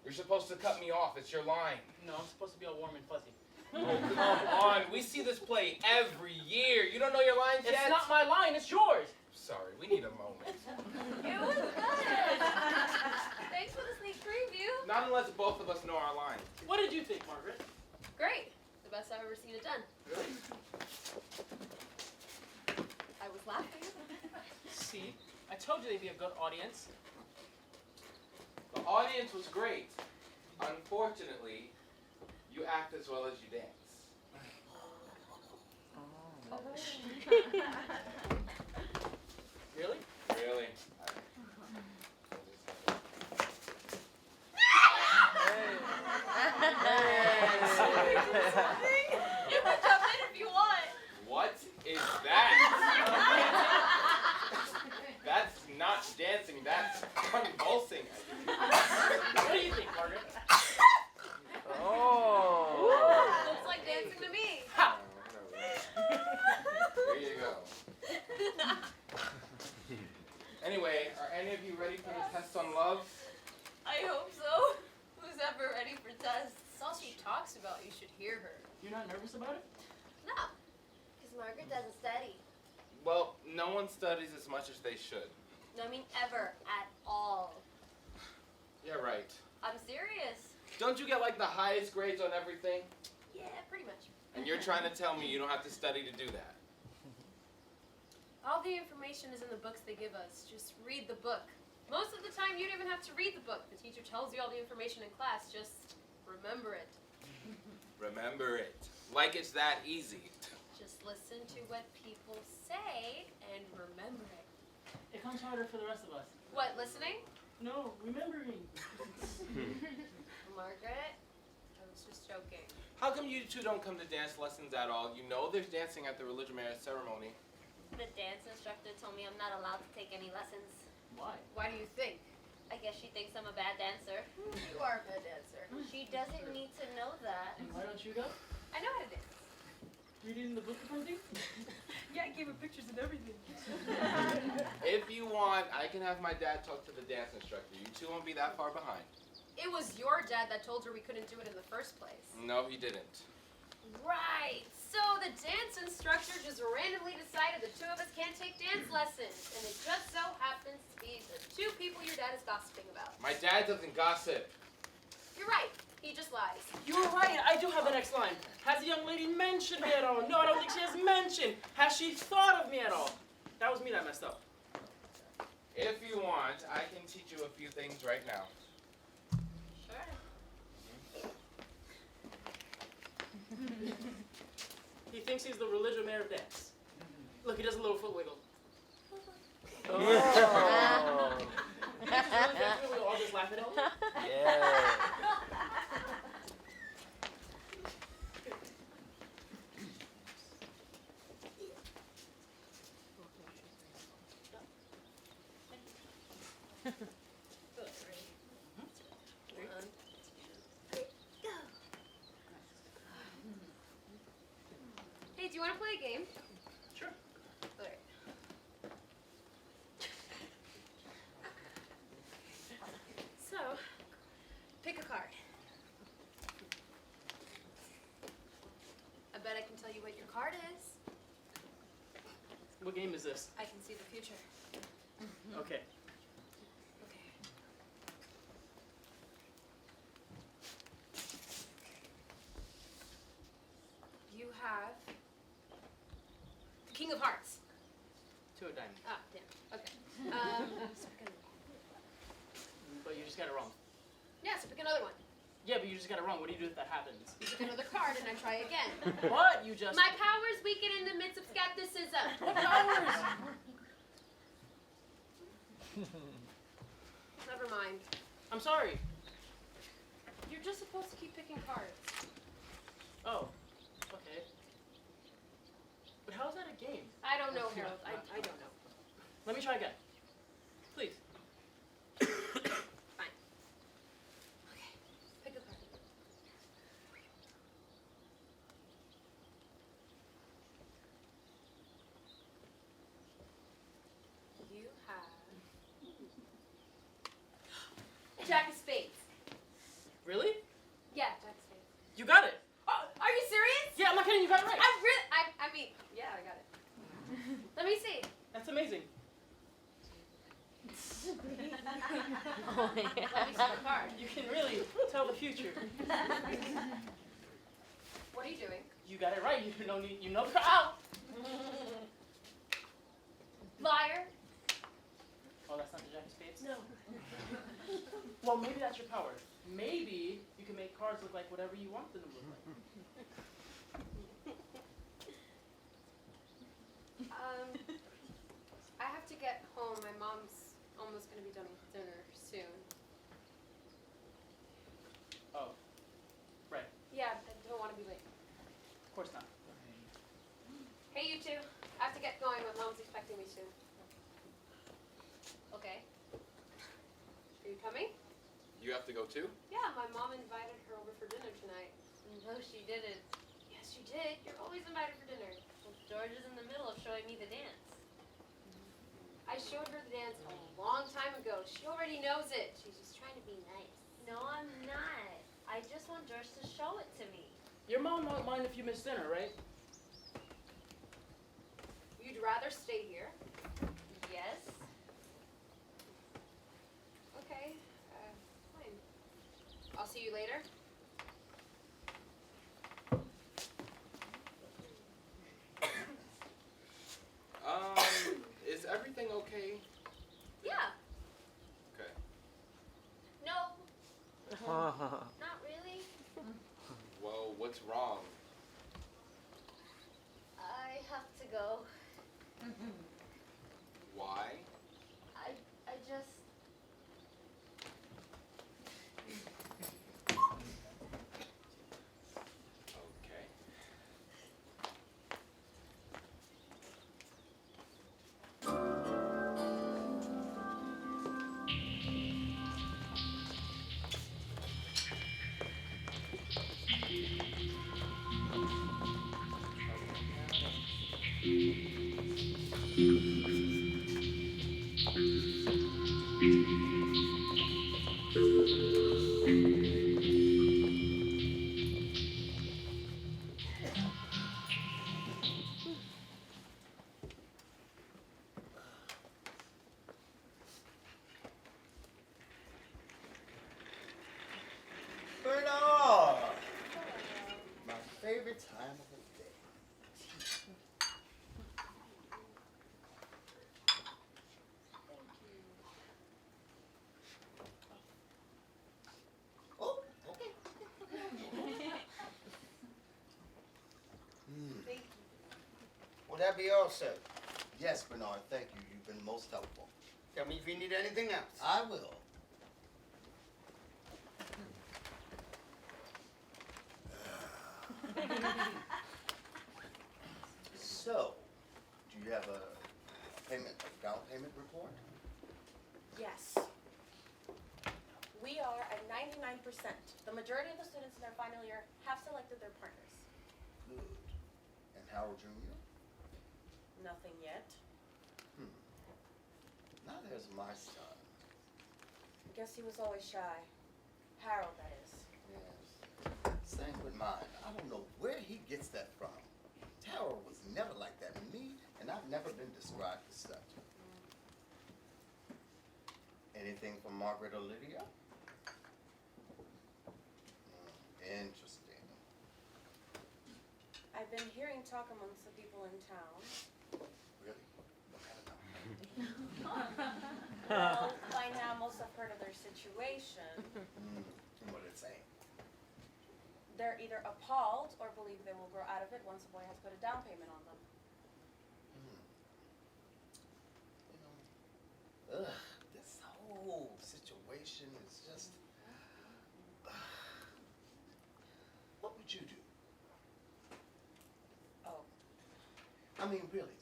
You're supposed to cut me off. It's your line. No, I'm supposed to be all warm and fuzzy. Oh, come on. We see this play every year. You don't know your lines yet? It's not my line, it's yours. Sorry, we need a moment. It was good. Thanks for the sneak preview. Not unless both of us know our lines. What did you think, Margaret? Great. The best I've ever seen it done. Really? I was laughing. See, I told you they'd be a good audience. The audience was great. Unfortunately, you act as well as you dance. Really? Really? You can jump in if you want. That's all she talks about. You should hear her. You're not nervous about it? No, because Margaret doesn't study. Well, no one studies as much as they should. No, I mean ever, at all. Yeah, right. I'm serious. Don't you get like the highest grades on everything? Yeah, pretty much. And you're trying to tell me you don't have to study to do that? All the information is in the books they give us. Just read the book. Most of the time, you don't even have to read the book. The teacher tells you all the information in class. Just remember it. Remember it. Like it's that easy. Just listen to what people say and remember it. It comes harder for the rest of us. What, listening? No, remembering. Margaret, I was just joking. How come you two don't come to dance lessons at all? You know there's dancing at the religion marriage ceremony. The dance instructor told me I'm not allowed to take any lessons. Why? Why do you think? I guess she thinks I'm a bad dancer. You are a bad dancer. She doesn't need to know that. And why don't you go? I know how to dance. Reading the book or something? Yeah, I gave her pictures and everything. If you want, I can have my dad talk to the dance instructor. You two won't be that far behind. It was your dad that told her we couldn't do it in the first place. No, he didn't. Right. So the dance instructor just randomly decided the two of us can't take dance lessons. And it just so happens to be the two people your dad is gossiping about. My dad doesn't gossip. You're right. He just lies. You're right, I do have the next line. Has the young lady mentioned me at all? No, I don't think she has mentioned. Has she thought of me at all? That was me that messed up. If you want, I can teach you a few things right now. Sure. He thinks he's the religion mayor of dance. Look, he does a little foot wiggle. Oh. We'll all just laugh at him. Yeah. Hey, do you want to play a game? Sure. All right. So, pick a card. I bet I can tell you what your card is. What game is this? I can see the future. Okay. Okay. You have the King of Hearts. Two of diamonds. Ah, damn. Okay. So pick But you just got it wrong. yeah, so pick another one. Yeah, but you just got it wrong. What do you do if that happens? You pick another card and I try again. What? You just... My powers weaken in the midst of skepticism. What powers? Never mind. I'm sorry. You're just supposed to keep picking cards. Oh. Okay. But how is that a game? I don't know, Harold. I don't know. Let me try again. Please. Fine. Okay. Pick a card. You have Jack of Spades. Really? Yeah, Jack of Spades. You got it. Oh, are you serious? Yeah, I'm not kidding. You got it right. I mean, yeah, I got it. Let me see. That's amazing. Let me see the card. You can really tell the future. What are you doing? You got it right. You know the ow! Liar. Oh, that's not the Jack of Spades? No. Well, maybe that's your power. Maybe you can make cards look like whatever you want them to look like. I have to get home. My mom's almost going to be done with dinner soon. Oh. Right. Yeah, I don't want to be late. Of course not. Hey, you two. I have to get going. My mom's expecting me soon. Okay. Are you coming? You have to go too? Yeah, my mom invited her over for dinner tonight. No, she didn't. Yes, you did. You're always invited for dinner. Well, George is in the middle of showing me the dance. I showed her the dance a long time ago. She already knows it. She's just trying to be nice. No, I'm not. I just want George to show it to me. Your mom won't mind if you miss dinner, right? You'd rather stay here? Yes. Okay, fine. I'll see you later. Is everything okay? Yeah. Okay. No, not really. Well, what's wrong? I have to go. Why? I just... Okay. Bernard! My favorite time of the day. Oh, okay. Thank you. Will that be all, sir? Yes, Bernard, thank you. You've been most helpful. Tell me if you need anything else. I will. So, do you have a down payment report? Yes. We are at 99%. The majority of the students in their final year have selected their partners. Good. And Harold Jr.? Nothing yet. Now there's my son. Guess he was always shy. Harold, that is. Yes. Same with mine. I don't know where he gets that from. Tara was never like that to me, and I've never been described as such. Anything from Margaret or Lydia? Interesting. I've been hearing talk amongst the people in town. Really? What kind of talk? Well, by now most have heard of their situation. And what it's saying? They're either appalled or believe they will grow out of it once the boy has put a down payment on them. You know, this whole situation is just. What would you do? Oh, I mean, really,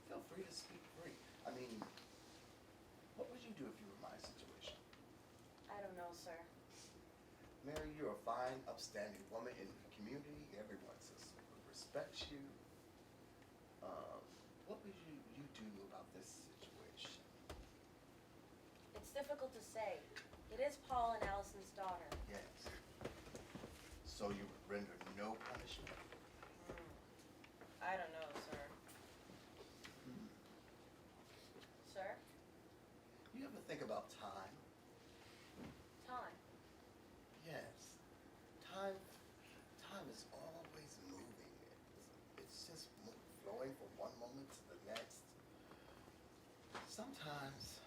feel free to speak free. I mean, what would you do if you were in my situation? I don't know, sir. Mary, you're a fine, upstanding woman in the community. Everyone respects you. What would you do about this situation? It's difficult to say. It is Paul and Allison's daughter. Yes. So you would render no punishment? I don't know, sir. Sir? You ever think about time? Time. Yes. Time is always moving. It's just flowing from one moment to the next. Sometimes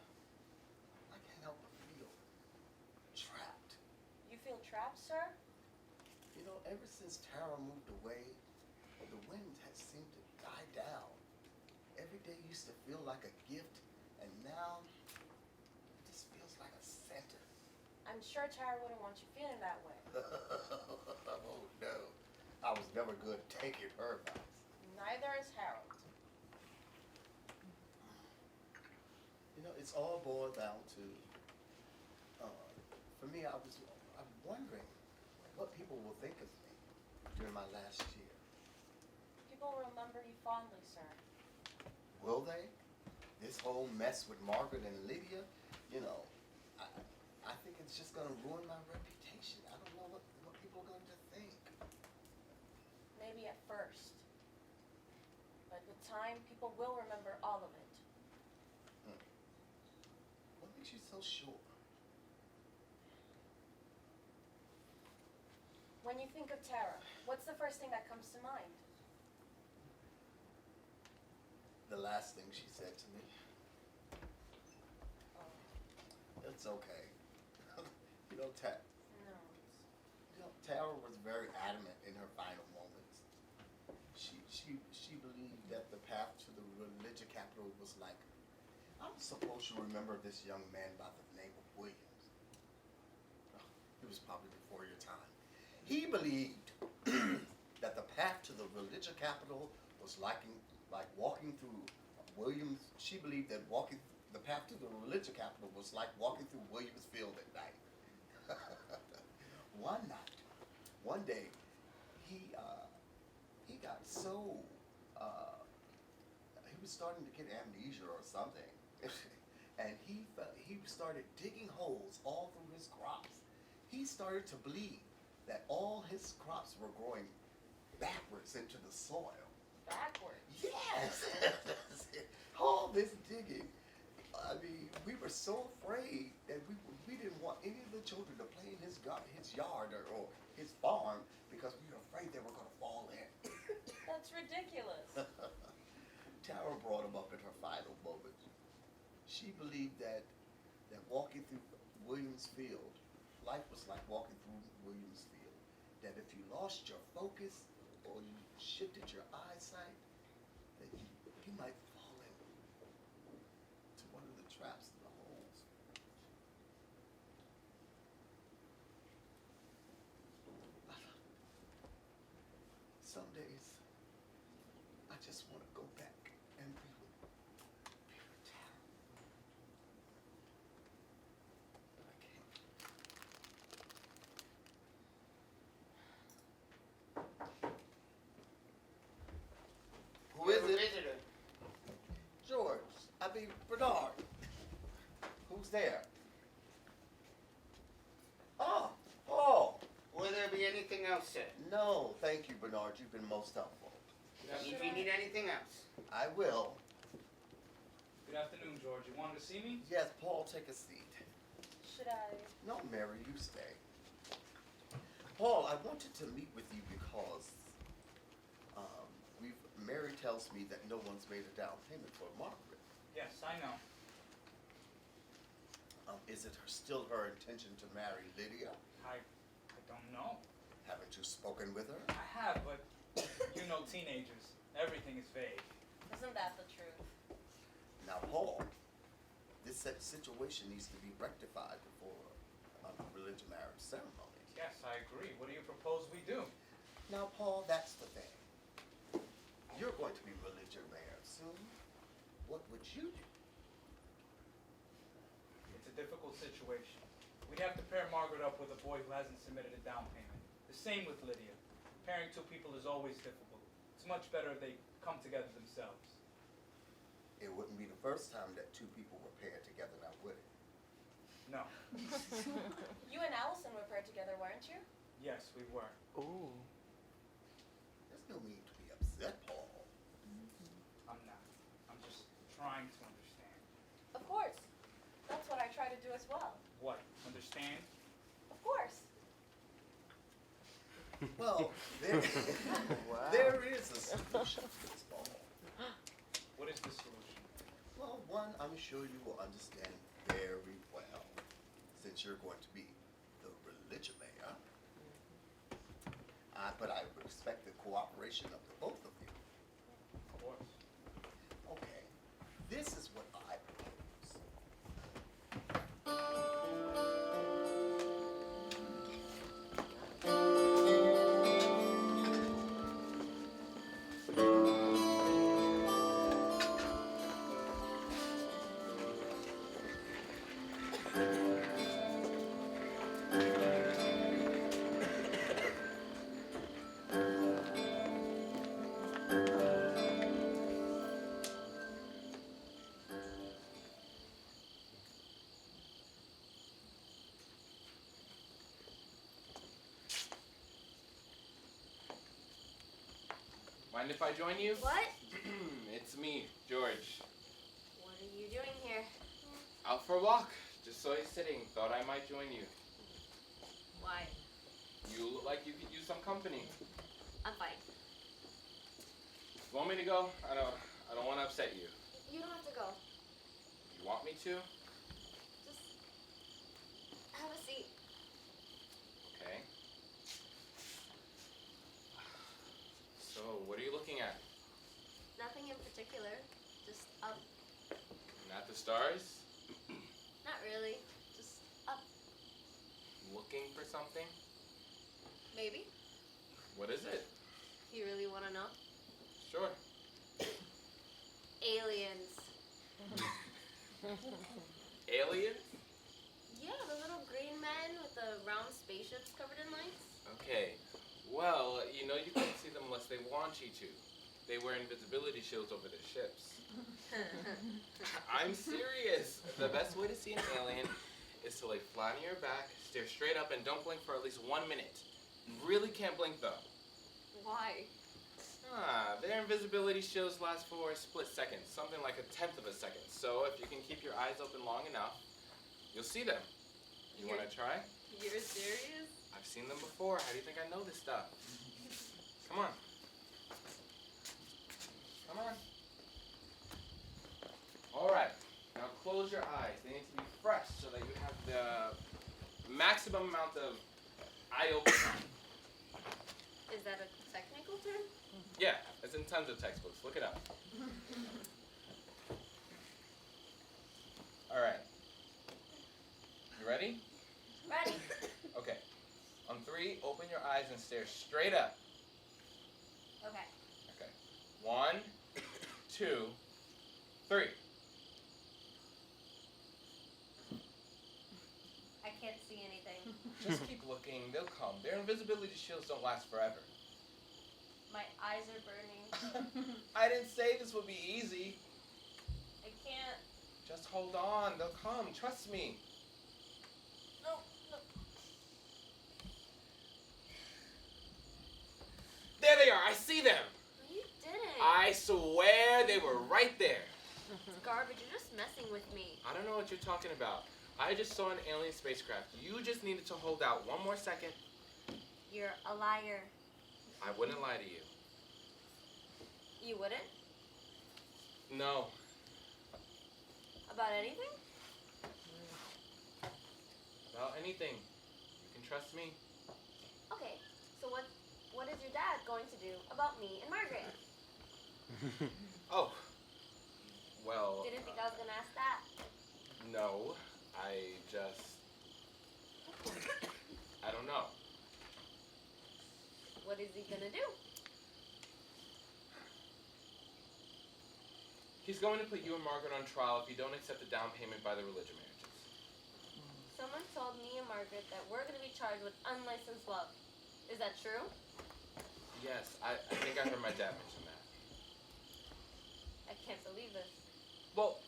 I can't help but feel trapped. You feel trapped, sir? You know, ever since Tara moved away, the wind has seemed to die down. Every day used to feel like a gift, and now it just feels like a center. I'm sure Tara wouldn't want you feeling that way. Oh no, I was never good at taking her advice. Neither is Harold. You know, it's all boiled down to, for me, I'm wondering what people will think of me during my last year. People remember you fondly, sir. Will they? This whole mess with Margaret and Lydia, you know, I think it's just gonna ruin my reputation. I don't know what people going to think? Maybe at first. But with time, people will remember all of it. What makes you so sure? When you think of Tara, what's the first thing that comes to mind? The last thing she said to me. It's okay. You know, No. Tara was very adamant in her final moments. She believed that the path to the religious capital was like, I'm supposed to remember this young man by the name of Williams. Oh, it was probably before your time. He believed that the path to the religious capital was like walking through Williams. She believed that the path to the religious capital was like walking through Williams Field at night. One day, he got so, he was starting to get amnesia or something, and he started digging holes all through his crops. He started to believe that all his crops were growing backwards into the soil. Backwards? Yes! All this digging. I mean, we were so afraid that we didn't want any of the children to play in his yard or his farm because we were afraid they were going to fall in. That's ridiculous. Tara brought him up in her final moments. She believed that walking through Williams Field, life was like walking through Williams Field. That if you lost your focus or you shifted your eyesight, that you might fall into one of the traps in the holes. Some days, I just want to go back and be with Tara. But I can't. Who is it? Visitor. George. I mean, Bernard. Who's there? Oh, Paul. Will there be anything else said? No, thank you, Bernard. You've been most helpful. If you need anything else. I will. Good afternoon, George. You wanted to see me? Yes, Paul, take a seat. Should I? No, Mary, you stay. Paul, I wanted to meet with you because Mary tells me that no one's made a down payment for Margaret. Yes, I know. Is it still her intention to marry Lydia? I don't know. Haven't you spoken with her? I have, but you know teenagers. Everything is vague. Isn't that the truth? Now, Paul, this situation needs to be rectified before a religious marriage ceremony. Yes, I agree. What do you propose we do? Now, Paul, that's the thing. You're going to be religious mayor soon. What would you do? It's a difficult situation. We'd have to pair Margaret up with a boy who hasn't submitted a down payment. The same with Lydia. Pairing two people is always difficult. It's much better if they come together themselves. It wouldn't be the first time that two people were paired together, now would it? No. You and Allison were paired together, weren't you? Yes, we were. Ooh. There's no need to be upset, Paul. I'm not. I'm just trying to understand. Of course. That's what I try to do as well. What? Understand? Of course. Well, Wow. there is a solution to this, Paul. What is the solution? Well, one, I'm sure you will understand very well, since you're going to be the religious mayor. But I would expect the cooperation of the both of you. Of course. Okay, this is what I propose. Mind if I join you? What? It's me, George. What are you doing here? Out for a walk. Just saw you sitting. Thought I might join you. Why? You look like you could use some company. I'm fine. You want me to go? I don't want to upset you. You don't have to go. You want me to? Just have a seat. Okay. So, what are you looking at? Nothing in particular. Just up. Not the stars? Not really. Just up. Looking for something? Maybe. What is it? You really want to know? Sure. Aliens. Aliens? Yeah, the little green men with the round spaceships covered in lights. Okay. Well, you know you can't see them unless they want you to. They wear invisibility shields over their ships. I'm serious. The best way to see an alien is to lay flat on your back, stare straight up, and don't blink for at least 1 minute. You really can't blink though. Why? Their invisibility shields last for a split second, something like 1/10 of a second. So if you can keep your eyes open long enough, you'll see them. You want to try? You're serious? I've seen them before. How do you think I know this stuff? Come on. Come on. All right. Now close your eyes. They need to be fresh so that you have the maximum amount of eye opening. Is that a technical term? Yeah, it's in tons of textbooks. Look it up. All right. You ready? Ready. Okay. On 3, open your eyes and stare straight up. Okay. Okay. 1, 2, 3. I can't see anything. Just keep looking. They'll come. Their invisibility shields don't last forever. My eyes are burning. I didn't say this would be easy. I can't. Just hold on. They'll come. Trust me. No, no. There they are. I see them. You didn't. I swear they were right there. It's garbage. You're just messing with me. I don't know what you're talking about. I just saw an alien spacecraft. You just needed to hold out 1 more second. You're a liar. I wouldn't lie to you. You wouldn't? No. About anything? About anything. You can trust me. Okay. So what is your dad going to do about me and Margaret? Oh. Well. Didn't think I was gonna ask that. No. I don't know. What is he gonna do? He's going to put you and Margaret on trial if you don't accept the down payment by the religion marriages. Someone told me and Margaret that we're gonna be charged with unlicensed love. Is that true? Yes, I think I heard my dad mention that. I can't believe this. Well,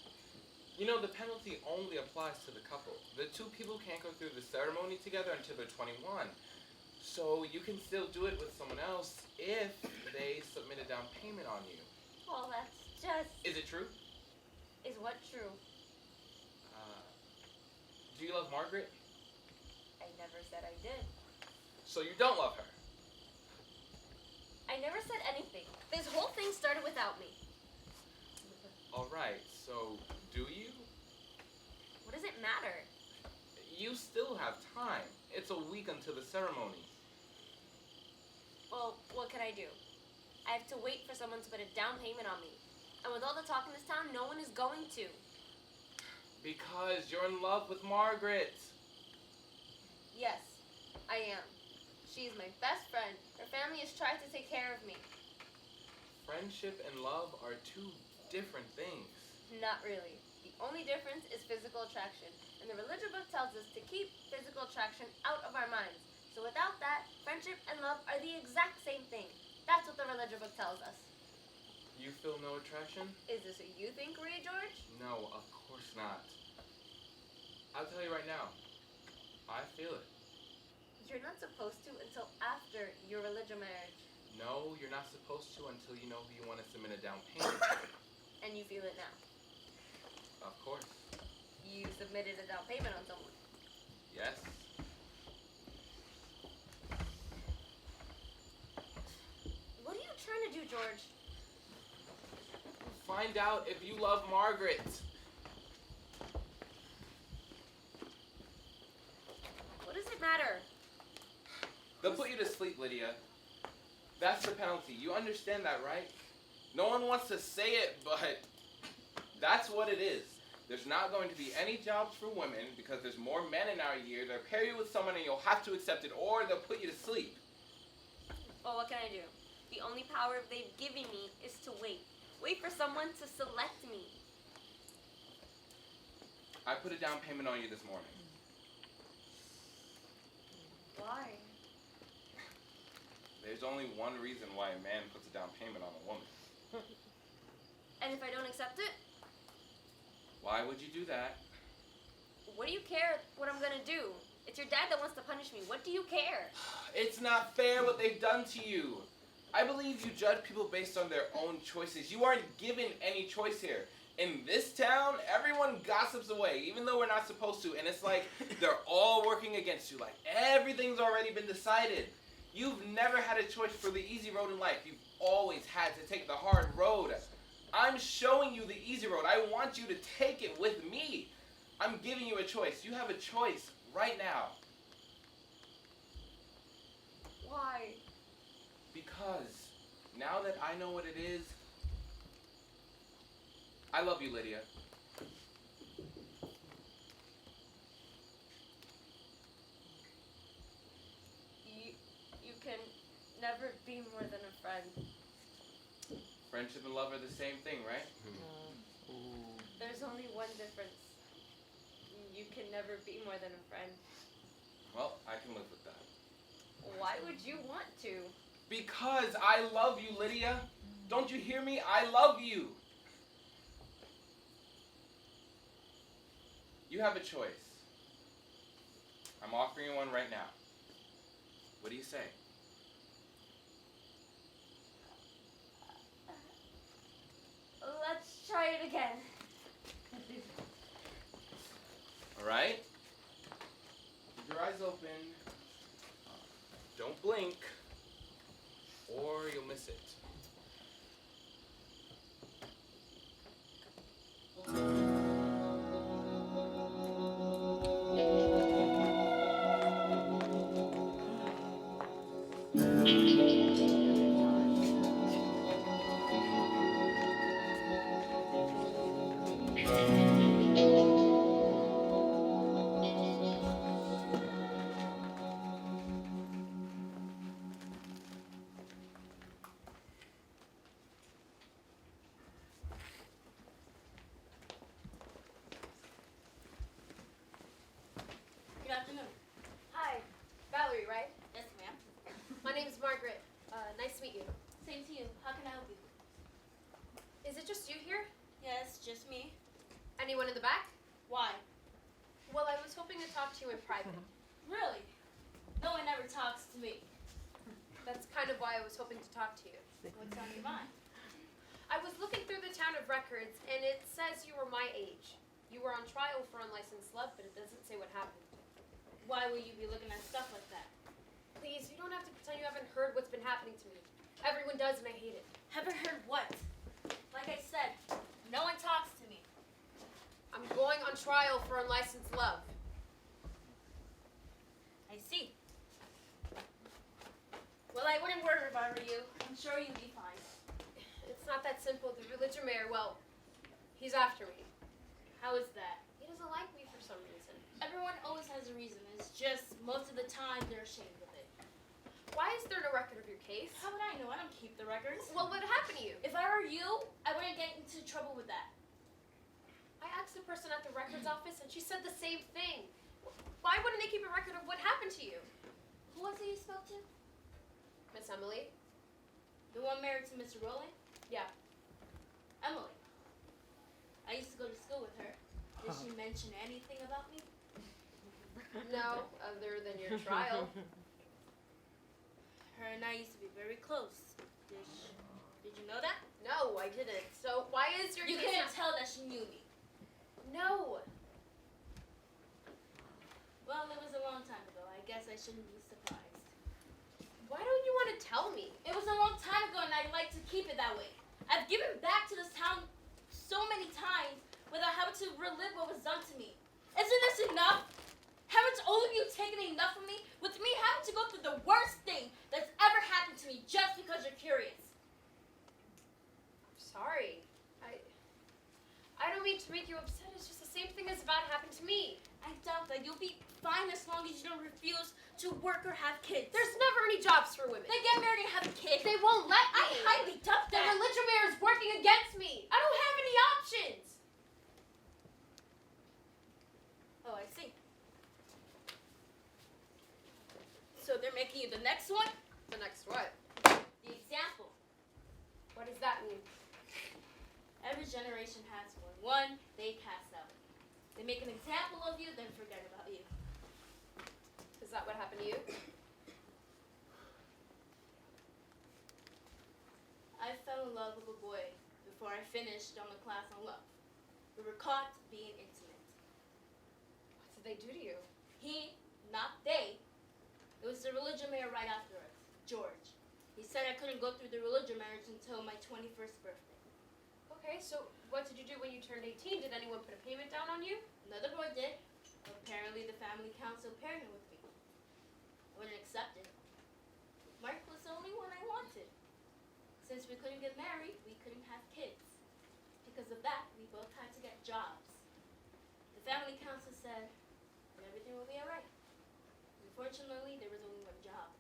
you know, the penalty only applies to the couple. The 2 people can't go through the ceremony together until they're 21. So you can still do it with someone else if they submit a down payment on you. Well, that's just... Is it true? Is what true? Do you love Margaret? I never said I did. So you don't love her? I never said anything. This whole thing started without me. Alright, so do you? What does it matter? You still have time. It's a week until the ceremony. Well, what can I do? I have to wait for someone to put a down payment on me. And with all the talk in this town, no one is going to. Because you're in love with Margaret. Yes, I am. She is my best friend. Her family has tried to take care of me. Friendship and love are 2 different things. Not really. The only difference is physical attraction. And the religion book tells us to keep physical attraction out of our minds. So without that, friendship and love are the exact same thing. That's what the religion book tells us. You feel no attraction? Is this what you think, Maria George? No, of course not. I'll tell you right now. I feel it. You're not supposed to until after your religion marriage. No, you're not supposed to until you know who you want to submit a down payment. And you feel it now. Of course. You submitted a down payment on someone. Yes. What are you trying to do, George? Find out if you love Margaret. What does it matter? They'll put you to sleep, Lydia. That's the penalty. You understand that, right? No one wants to say it, but that's what it is. There's not going to be any jobs for women because there's more men in our year. They'll pair you with someone and you'll have to accept it, or they'll put you to sleep. Well, what can I do? The only power they've given me is to wait. Wait for someone to select me. I put a down payment on you this morning. Why? There's only one reason why a man puts a down payment on a woman. And if I don't accept it, Why would you do that? what do you care what I'm gonna do? It's your dad that wants to punish me. What do you care? It's not fair what they've done to you. I believe you judge people based on their own choices. You aren't given any choice here. In this town, everyone gossips away, even though we're not supposed to. And it's like they're all working against you. Like everything's already been decided. You've never had a choice for the easy road in life. You've always had to take the hard road. I'm showing you the easy road. I want you to take it with me. I'm giving you a choice. You have a choice right now. Why? Because now that I know what it is, I love you, Lydia. You can never be more than a friend. Friendship and love are the same thing, right? There's only one difference. You can never be more than a friend. Well, I can live with that. Why would you want to? Because I love you, Lydia. Don't you hear me? I love you. You have a choice. I'm offering you one right now. What do you say? Let's try it again. All right? Keep your eyes open. Don't blink, or you'll miss it. Good afternoon. Hi, Valerie, right? Yes, ma'am. My name's Margaret. Nice to meet you. Same to you. How can I help you? Is it just you here? Yes, just me. Anyone in the back? Why? Well, I was hoping to talk to you in private. Really? No one ever talks to me. That's kind of why I was hoping to talk to you. What's on your mind? I was looking through the town of records, and it says you were my age. You were on trial for unlicensed love, but it doesn't say what happened. Why will you be looking at stuff like that? Please, you don't have to pretend you haven't heard what's been happening to me. Everyone does, and I hate it. Haven't heard what? Like I said, no one talks to me. I'm going on trial for unlicensed love. I see. Well, I wouldn't worry if I were you. I'm sure you'd be fine. It's not that simple. The village mayor, well, he's after me. How is that? He doesn't like me for some reason. Everyone always has a reason. It's just most of the time they're ashamed of it. Why is there no record of your case? How would I know? I don't keep the records. Well, what happened to you? If I were you, I wouldn't get into trouble with that. I asked the person at the records office, and she said the same thing. Why wouldn't they keep a record of what happened to you? Who was it you spoke to? Miss Emily? The one married to Mr. Rowling? Yeah. Emily. I used to go to school with her. Did she mention anything about me? No, other than your trial. Her and I used to be very close. Did you know that? No, I didn't. So why is your You case couldn't not- tell that she knew me. No. Well, it was a long time ago. I guess I shouldn't be surprised. Why don't you want to tell me? It was a long time ago, and I'd like to keep it that way. I've given back to this town so many times without having to relive what was done to me. Isn't this enough? Haven't all of you taken enough from me? With me having to go through the worst thing that's ever happened to me just because you're curious. Sorry. I don't mean to make you upset. It's just the same thing as about happened to me. I doubt that you'll be fine as long as you don't refuse to work or have kids. There's never any jobs for women. Then get married and have a kid. They won't let me. I highly doubt The that. religion mayor is working against me. I don't have any options. Oh, I see. So they're making you the next one? The next what? The example. What does that mean? Every generation has one. One they cast out. They make an example of you, then forget about you. Is that what happened to you? I fell in love with a boy before I finished on the class on love. We were caught being intimate. What did they do to you? He, not they. It was the religion mayor right after us, George. He said I couldn't go through the religion marriage until my 21st birthday. Okay, so what did you do when you turned 18? Did anyone put a payment down on you? Another boy did. Apparently the family council paired him with me. I wouldn't accept it. Mark was the only one I wanted. Since we couldn't get married, we couldn't have kids. Because of that, we both had to get jobs. The family council said that everything will be alright. Unfortunately, there was only one job.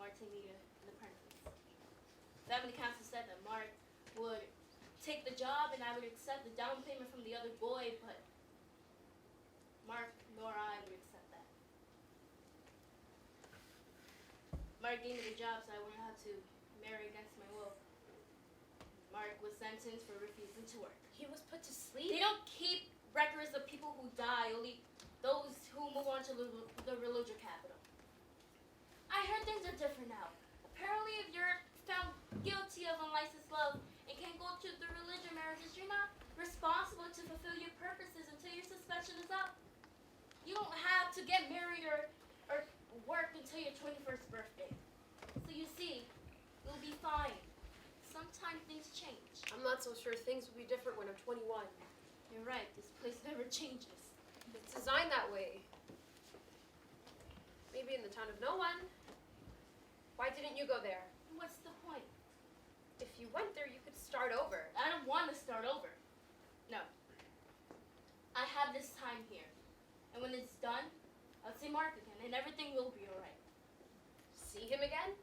Martin needed an apprentice. Family council said that Mark would take the job and I would accept the down payment from the other boy, but Mark nor I would accept that. Mark gave me the job so I wouldn't have to marry against my will. Mark was sentenced for refusing to work. He was put to They sleep? don't keep records of people who die, only those who move on to the religious capital. I heard things are different now. Apparently, if you're found guilty of unlicensed love and can't go to the religion marriages, you're not responsible to fulfill your purposes until your suspension is up. You don't have to get married or work until your 21st birthday. So you see, you'll be fine. Sometimes things change. I'm not so sure things will be different when I'm 21. You're right, this place never changes. It's designed that way. Maybe in the town of no one. Why didn't you go there? What's the point? If you went there, you could start over. I don't want to start over. No. I have this time here. And when it's done, I'll see Mark again and everything will be alright. See him again?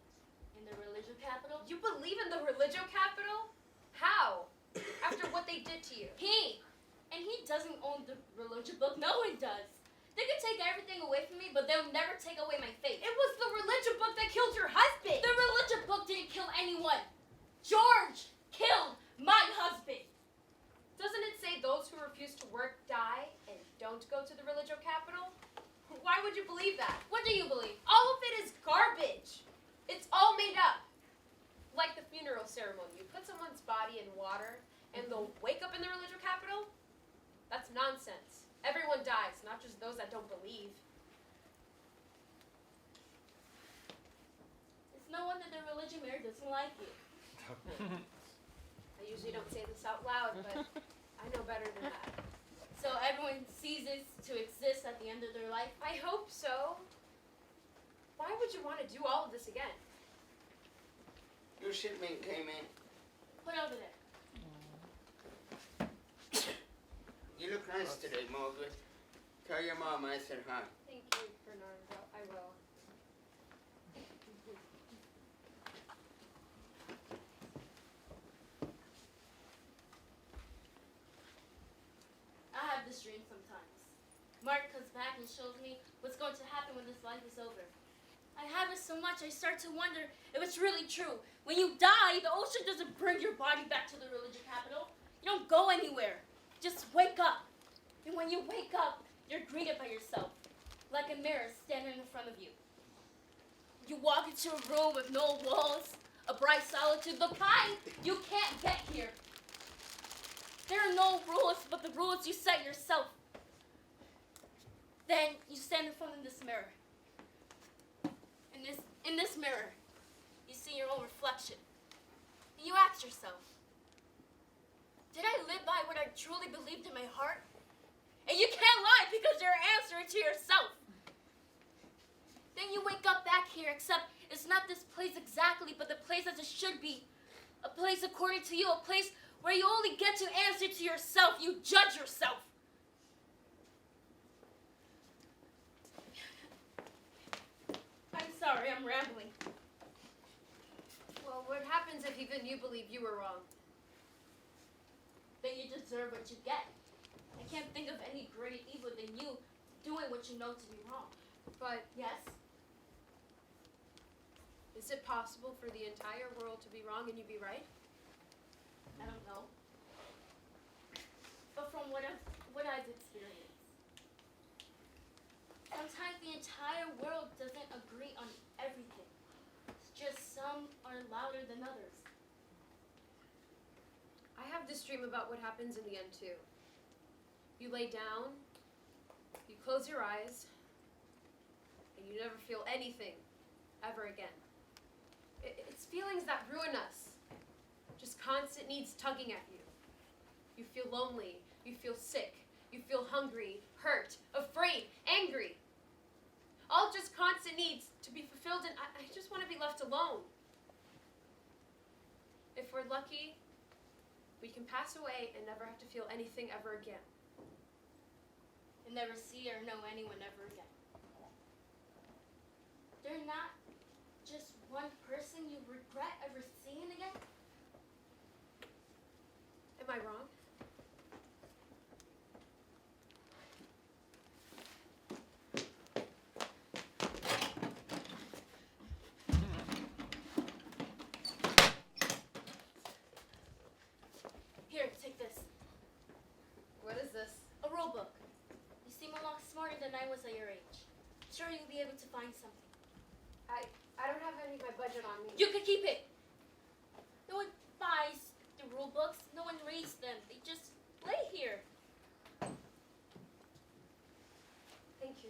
In the religious capital? You believe in the religio capital? How? After what they did to you? And he doesn't own the religion book. No one does. They can take everything away from me, but they'll never take away my faith. It was the religion book that killed your husband! The religion book didn't kill anyone. George killed my husband. Doesn't it say those who refuse to work die and don't go to the religio capital? Why would you believe that? What do you believe? All of it is garbage. It's all made up. Like the funeral ceremony. You put someone's body in water and they'll wake up in the religio capital? That's nonsense. Everyone dies, not just those that don't believe. It's no wonder the religion mayor doesn't like you. I usually don't say this out loud, but I know better than that. So everyone ceases to exist at the end of their life? I hope so. Why would you want to do all of this again? Your shipment came in. Put over there. You look nice today, Mowgli. Tell your mom I said hi. Thank you, Bernardo. I will. I have this dream sometimes. Mark comes back and shows me what's going to happen when this life is over. I have it so much I start to wonder if it's really true. When you die, the ocean doesn't bring your body back to the religious capital. You don't go anywhere. Just wake up. And when you wake up, you're greeted by yourself, like a mirror standing in front of you. You walk into a room with no walls, a bright solitude, the kind you can't get here. There are no rules but the rules you set yourself. Then you stand in front of this mirror. In this mirror, you see your own reflection. And you ask yourself, did I live by what I truly believed in my heart? And you can't lie because you're answering to yourself. Then you wake up back here, except it's not this place exactly, but the place as it should be. A place according to you, a place where you only get to answer to yourself. You judge yourself. I'm sorry, I'm rambling. Well, what happens if even you believe you were wrong? Then you deserve what you get. I can't think of any greater evil than you doing what you know to be wrong. But Yes? is it possible for the entire world to be wrong and you be right? I don't know. But from what I've experienced, sometimes the entire world doesn't agree on everything. It's just some are louder than others. I have this dream about what happens in the end too. You lay down, you close your eyes, and you never feel anything ever again. It's feelings that ruin us. Just constant needs tugging at you. You feel lonely, you feel sick, you feel hungry, hurt, afraid, angry. All just constant needs to be fulfilled, and I just want to be left alone. If we're lucky, we can pass away and never have to feel anything ever again. And never see or know anyone ever again. They're not just one person you regret ever seeing again? Am I wrong? Here, take this. What is this? A rule book. You seem a lot smarter than I was at your age. Sure, you'll be able to find something. I don't have any of my budget on me. You can keep it. No one buys the rule books. No one reads them. They just lay here. Thank you.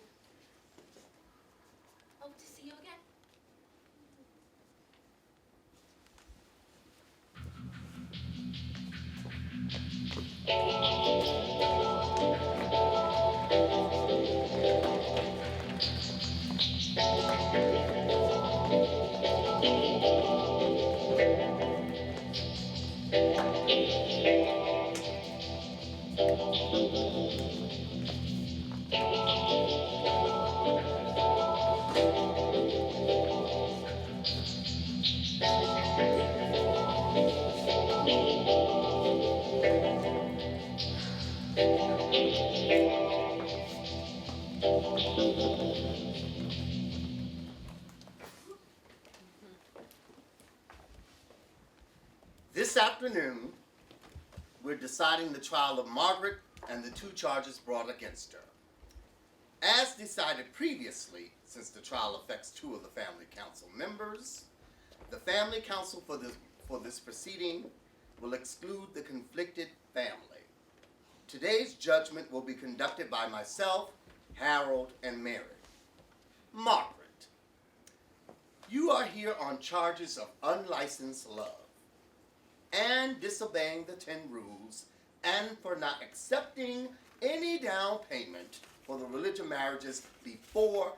Hope to see you again. This afternoon, we're deciding the trial of Margaret and the 2 charges brought against her. As decided previously, since the trial affects 2 of the family council members, the family council for this proceeding will exclude the conflicted family. Today's judgment will be conducted by myself, Harold, and Mary. Margaret, you are here on charges of unlicensed love and disobeying the 10 rules and for not accepting any down payment for the religious marriages before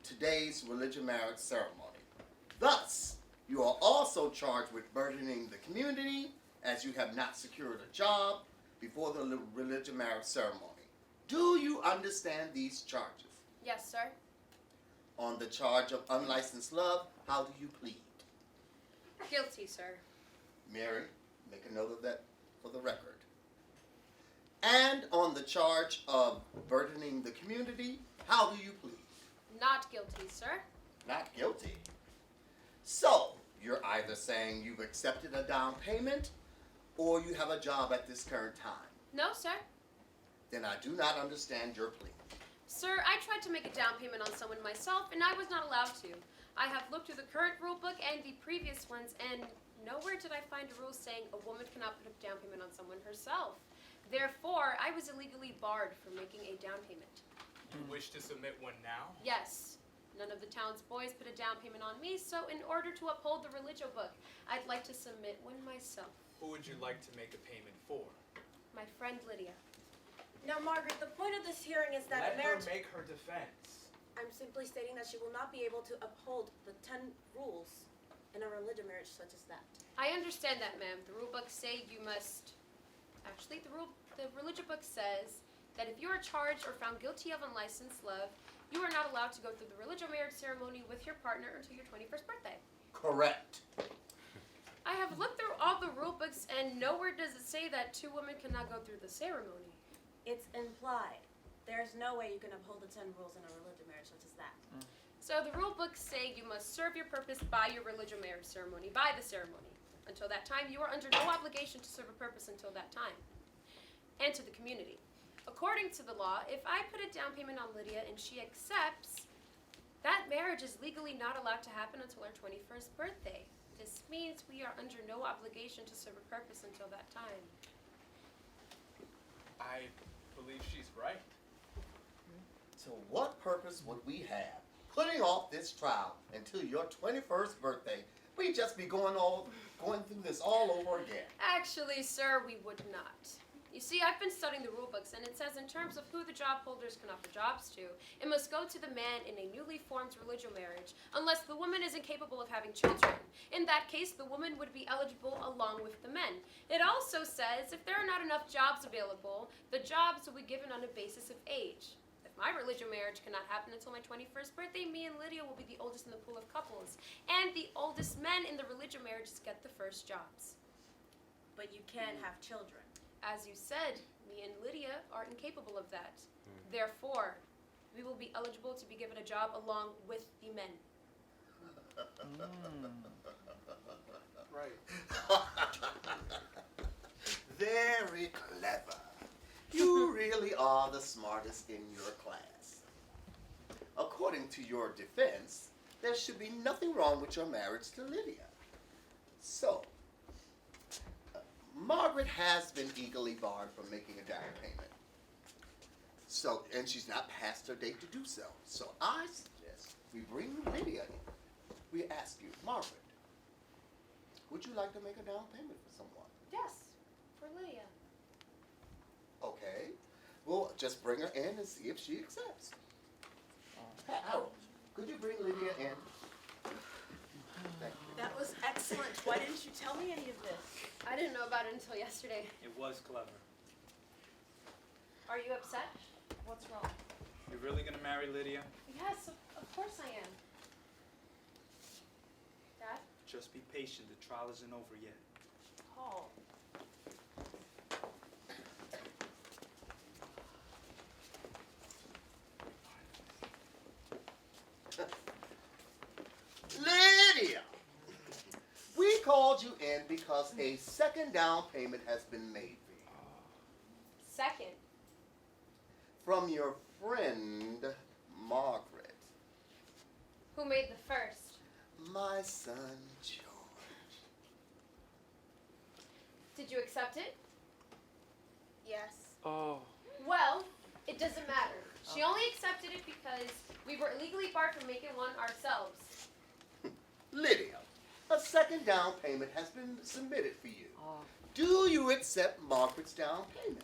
today's religious marriage ceremony. Thus, you are also charged with burdening the community as you have not secured a job before the religious marriage ceremony. Do you understand these charges? Yes, sir. On the charge of unlicensed love, how do you plead? Guilty, sir. Mary, make a note of that for the record. And on the charge of burdening the community, how do you plead? Not guilty, sir. Not guilty. So, you're either saying you've accepted a down payment or you have a job at this current time. No, sir. Then I do not understand your plea. Sir, I tried to make a down payment on someone myself, and I was not allowed to. I have looked through the current rule book and the previous ones, and nowhere did I find a rule saying a woman cannot put a down payment on someone herself. Therefore, I was illegally barred from making a down payment. You wish to submit one now? Yes. None of the town's boys put a down payment on me, so in order to uphold the religio book, I'd like to submit one myself. Who would you like to make a payment for? My friend Lydia. Now, Margaret, the point of this hearing is that Let a marriage... her make her defense. I'm simply stating that she will not be able to uphold the 10 rules in a religious marriage such as that. I understand that, ma'am. The rule books say you must... Actually, the religion book says that if you are charged or found guilty of unlicensed love, you are not allowed to go through the religious marriage ceremony with your partner until your 21st birthday. Correct. I have looked through all the rule books, and nowhere does it say that two women cannot go through the ceremony. It's implied. There's no way you can uphold the 10 rules in a religious marriage such as that. So the rule books say you must serve your purpose by your religious marriage ceremony, by the ceremony. Until that time, you are under no obligation to serve a purpose until that time. And to the community. According to the law, if I put a down payment on Lydia and she accepts, that marriage is legally not allowed to happen until her 21st birthday. This means we are under no obligation to serve a purpose until that time. I believe she's right. So what purpose would we have putting off this trial until your 21st birthday? We'd just be going through this all over again. Actually, sir, we would not. You see, I've been studying the rule books, and it says in terms of who the job holders can offer jobs to, it must go to the man in a newly formed religious marriage, unless the woman is incapable of having children. In that case, the woman would be eligible along with the men. It also says if there are not enough jobs available, the jobs will be given on a basis of age. If my religious marriage cannot happen until my 21st birthday, me and Lydia will be the oldest in the pool of couples, and the oldest men in the religious marriages get the first jobs. But you can't have children. As you said, me and Lydia are incapable of that. Therefore, we will be eligible to be given a job along with the men. Right. Very clever. You really are the smartest in your class. According to your defense, there should be nothing wrong with your marriage to Lydia. So, Margaret has been legally barred from making a down payment. So, and she's not past her date to do so. So I suggest we bring Lydia in. We ask you, Margaret, would you like to make a down payment for someone? Yes, for Lydia. Okay. Well, just bring her in and see if she accepts. Harold, could you bring Lydia in? Thank you. That was excellent. Why didn't you tell me any of this? I didn't know about it until yesterday. It was clever. Are you upset? What's wrong? You're really gonna marry Lydia? Yes, of course I am. Dad? Just be patient. The trial isn't over yet. Paul. Lydia! We called you in because a second down payment has been made for you. Second. From your friend, Margaret. Who made the first? My son, George. Did you accept it? Yes. Oh. Well, it doesn't matter. She only accepted it because we were illegally barred from making one ourselves. Lydia, a second down payment has been submitted for you. Do you accept Margaret's down payment?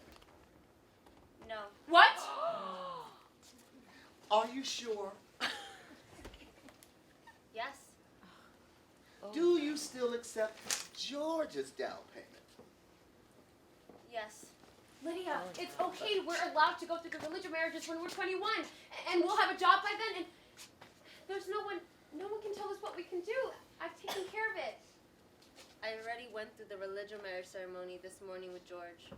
No. What? Are you sure? Yes. Do you still accept George's down payment? Yes. Lydia, it's okay. We're allowed to go through the religious marriages when we're 21, and we'll have a job by then, and there's no one can tell us what we can do. I've taken care of it. I already went through the religious marriage ceremony this morning with George.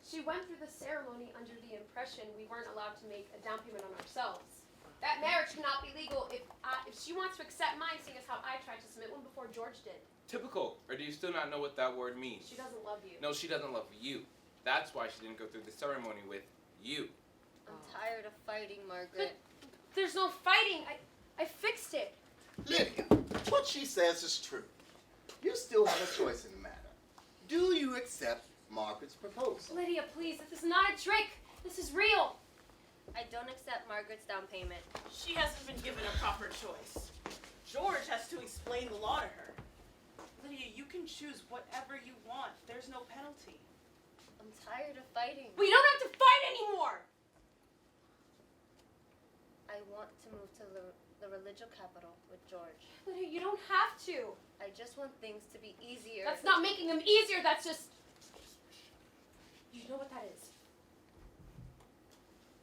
She went through the ceremony under the impression we weren't allowed to make a down payment on ourselves. That marriage cannot be legal if she wants to accept mine, seeing as how I tried to submit one before George did. Typical. Or do you still not know what that word means? She doesn't love you. No, she doesn't love you. That's why she didn't go through the ceremony with you. I'm tired of fighting, Margaret. There's no fighting. I fixed it. Lydia, what she says is true. You still have a choice in the matter. Do you accept Margaret's proposal? Lydia, please, this is not a trick. This is real. I don't accept Margaret's down payment. She hasn't been given a proper choice. George has to explain the law to her. Lydia, you can choose whatever you want. There's no penalty. I'm tired of fighting. We don't have to fight anymore. I want to move to the religious capital with George. Lydia, you don't have to. I just want things to be easier. That's not making them easier. That's just... You know what that is?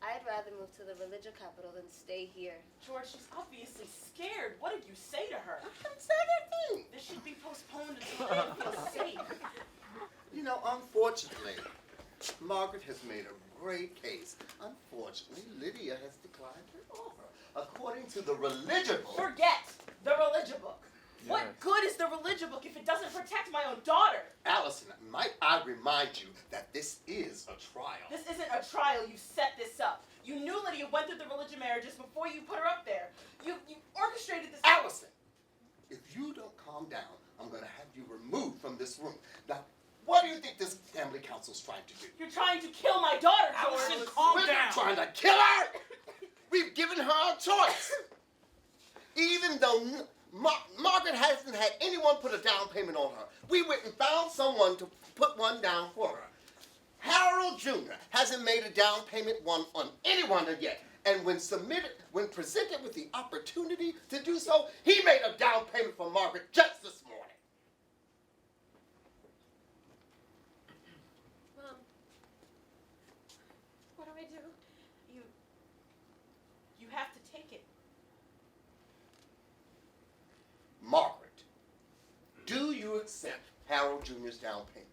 I'd rather move to the religious capital than stay here. George, she's obviously scared. What did you say to her? I didn't say that thing. This should be postponed until Lydia feels safe. You know, unfortunately, Margaret has made a great case. Unfortunately, Lydia has declined her offer. According to the religion book. Forget the religion book. What good is the religion book if it doesn't protect my own daughter? Allison, might I remind you that this is a trial? This isn't a trial. You set this up. You knew Lydia went through the religion marriages before you put her up there. You orchestrated this. Allison, if you don't calm down, I'm going to have you removed from this room. Now, what do you think this family council's trying to do? You're trying to kill my daughter, George. Allison, calm We're down. not trying to kill her. We've given her a choice. Even though Margaret hasn't had anyone put a down payment on her, we went and found someone to put one down for her. Harold Jr. hasn't made a down payment on anyone yet. And when presented with the opportunity to do so, he made a down payment for Margaret just this morning. Mom, what do I do? You have to take it. Margaret, do you accept Harold Jr.'s down payment?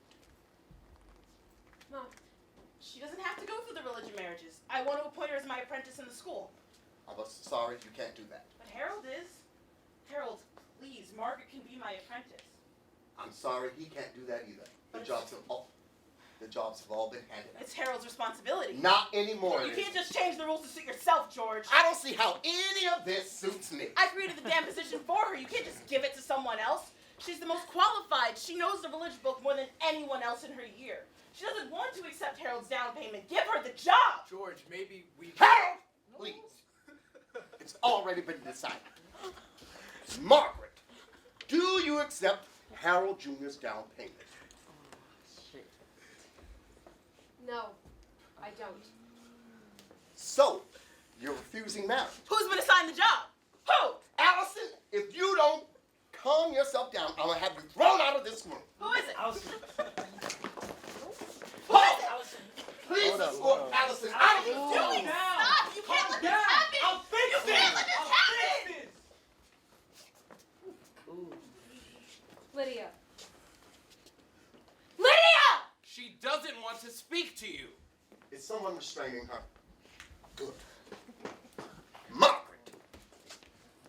Mom, She doesn't have to go through the religion marriages. I want to appoint her as my apprentice in the school. I'm sorry, you can't do that. But Harold is. Harold, please, Margaret can be my apprentice. I'm sorry, he can't do that either. The jobs have all been handed out. It's Harold's responsibility. Not anymore. You can't just change the rules to suit yourself, George. I don't see how any of this suits me. I created the damn position for her. You can't just give it to someone else. She's the most qualified. She knows the religion book more than anyone else in her year. She doesn't want to accept Harold's down payment. Give her the job. George, maybe we... Harold! Please. It's already been decided. Margaret, do you accept Harold Jr.'s down payment? no, I don't. So, you're refusing marriage. Who's been assigned the job? Who? Allison, if you don't calm yourself down, I'm going to have you thrown out of this room. Who is it? Allison. Allison. Please escort Allison out of this room. Doing now. Stop! You can't let this happen. I'll fix You can't let this happen. Lydia. Lydia! She doesn't want to speak to you. Is someone restraining her? Good. Margaret,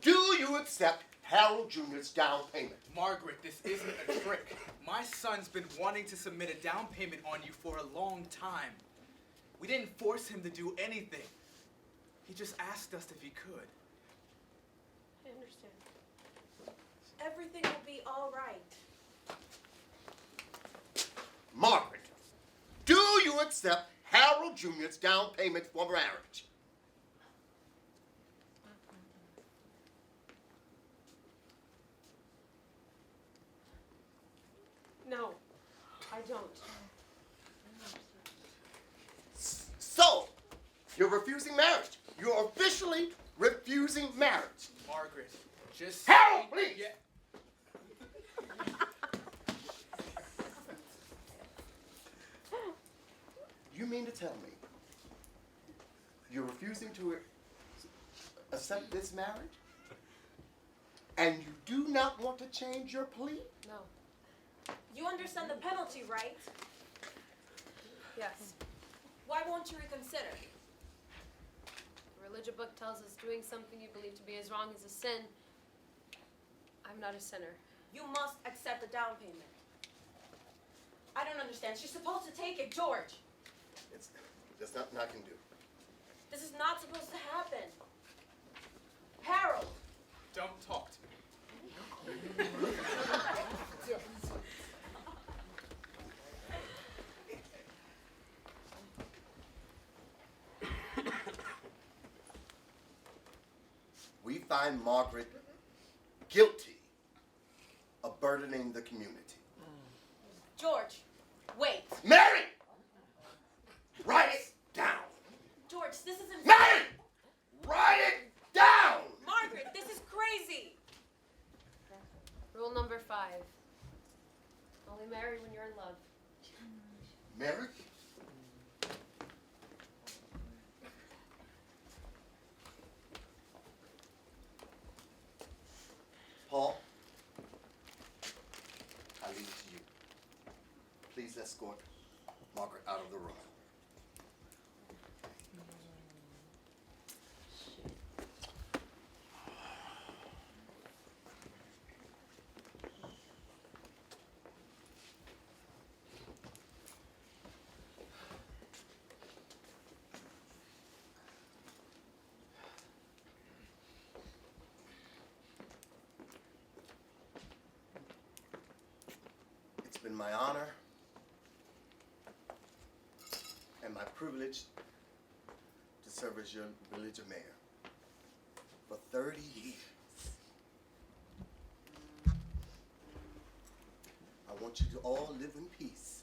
do you accept Harold Jr.'s down payment? Margaret, this isn't a trick. My son's been wanting to submit a down payment on you for a long time. We didn't force him to do anything. He just asked us if he could. I understand. Everything will be all right. Margaret, do you accept Harold Jr.'s down payment for marriage? No, I don't. So, you're refusing marriage. You're officially refusing marriage. Margaret, just... Harold, please! Yeah. You mean to tell me you're refusing to accept this marriage? And you do not want to change your plea? No. You understand the penalty, right? Yes. Why won't you reconsider? The religion book tells us doing something you believe to be as wrong as a sin. I'm not a sinner. You must accept the down payment. I don't understand. She's supposed to take it, George. There's nothing I can do. This is not supposed to happen. Harold, Don't talk to me. We find Margaret guilty of burdening the community. George, wait. Mary! Write it down. George, this isn't... Mary! Write it down! Margaret, this is crazy. Rule number 5. Only marry when you're in love. Mary? Paul, I leave it to you. Please escort Margaret out of the room. It's been my honor and my privilege to serve as your village mayor for 30 years. I want you to all live in peace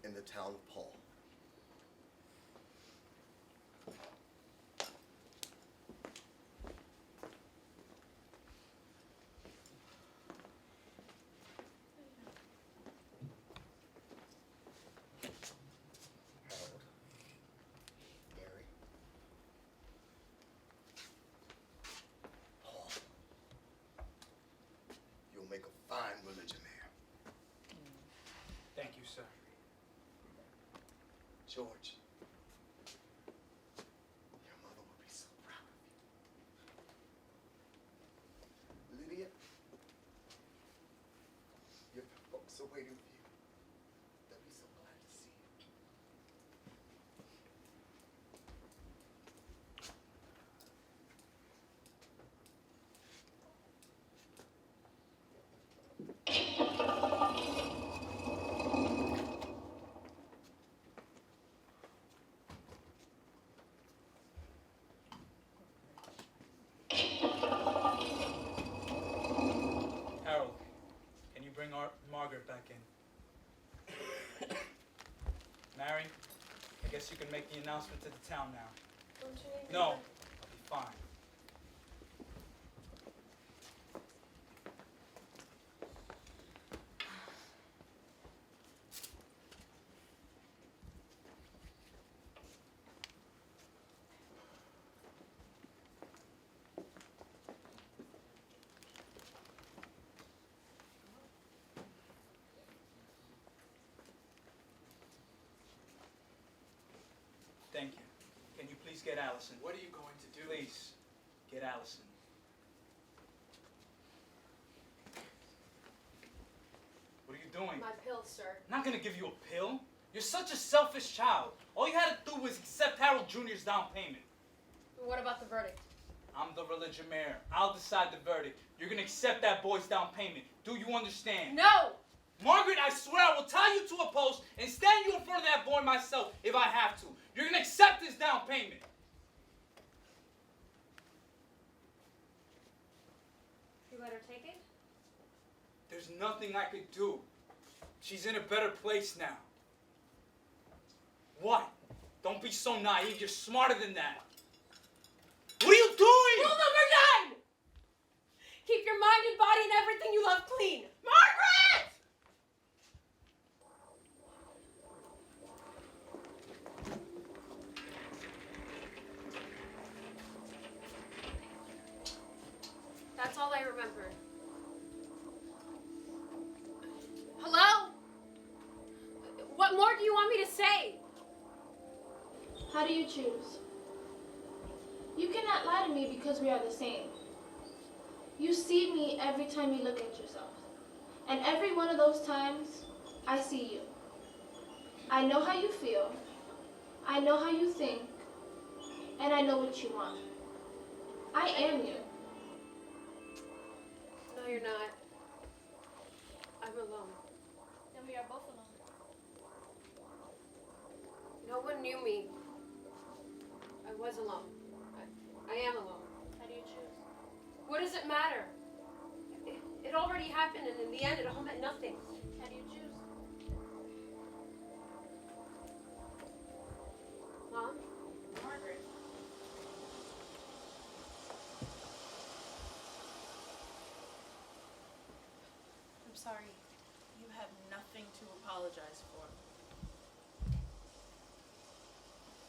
in the town of Paul. Harold, Mary, Paul, you'll make a fine village mayor. Thank you, sir. George, your mother will be so proud of you. Lydia, your folks are waiting for you. They'll be so glad to see you. Harold, can you bring Margaret back in? Mary, I guess you can make the announcement to the town now. Don't you need No, I'll be fine. Thank you. Can you please get Allison? What are you going to do? Please, get Allison. What are you doing? My pill, sir. I'm not gonna give you a pill. You're such a selfish child. All you had to do was accept Harold Jr.'s down payment. What about the verdict? I'm the religion mayor. I'll decide the verdict. You're gonna accept that boy's down payment. Do you understand? No! Margaret, I swear I will tie you to a post and stand you in front of that boy myself if I have to. You're gonna accept his down payment. You let her take it? There's nothing I could do. She's in a better place now. What? Don't be so naive. You're smarter than that. What are you doing? Rule number 9! Keep your mind and body and everything you love clean. Margaret! That's all I remember. Hello? What more do you want me to say? How do you choose? You cannot lie to me because we are the same. You see me every time you look at yourself. And every one of those times, I see you. I know how you feel. I know how you think. And I know what you want. I am you. No, you're not. I'm alone. Then we are both alone. No one knew me. I was alone. I am alone. How do you choose? What does it matter? It already happened, and in the end, it all meant nothing. How do you choose? Mom? Margaret. I'm sorry. You have nothing to apologize for.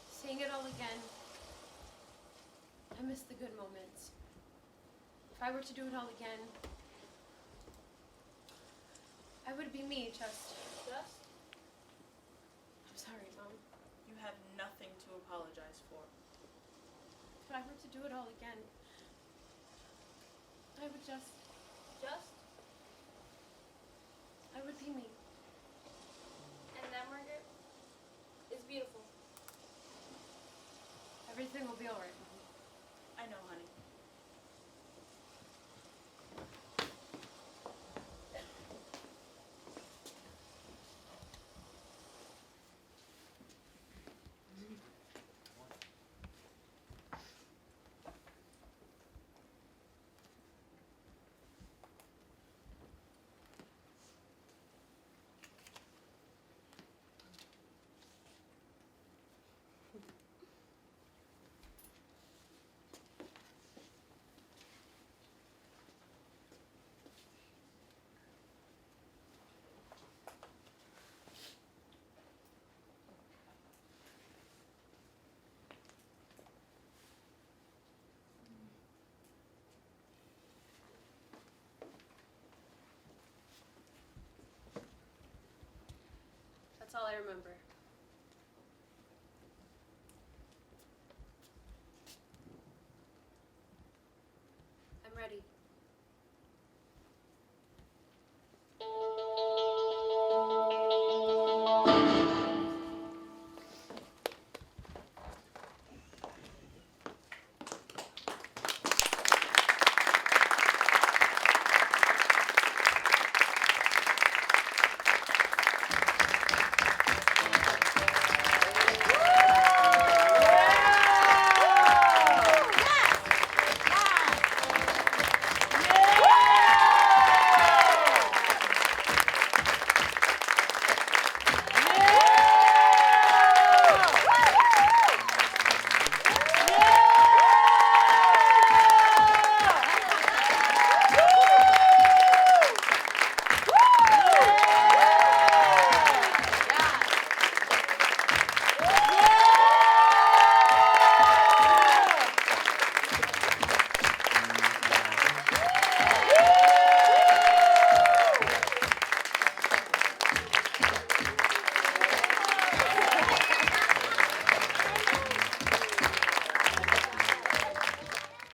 Seeing it all again, I miss the good moments. If I were to do it all again, I would be me, just. Just? I'm sorry, Mom. You have nothing to apologize for. If I were to do it all again, I would just. Just? I would be me. And that, Margaret, is beautiful. Everything will be alright, Mom. I know, honey. That's all I remember.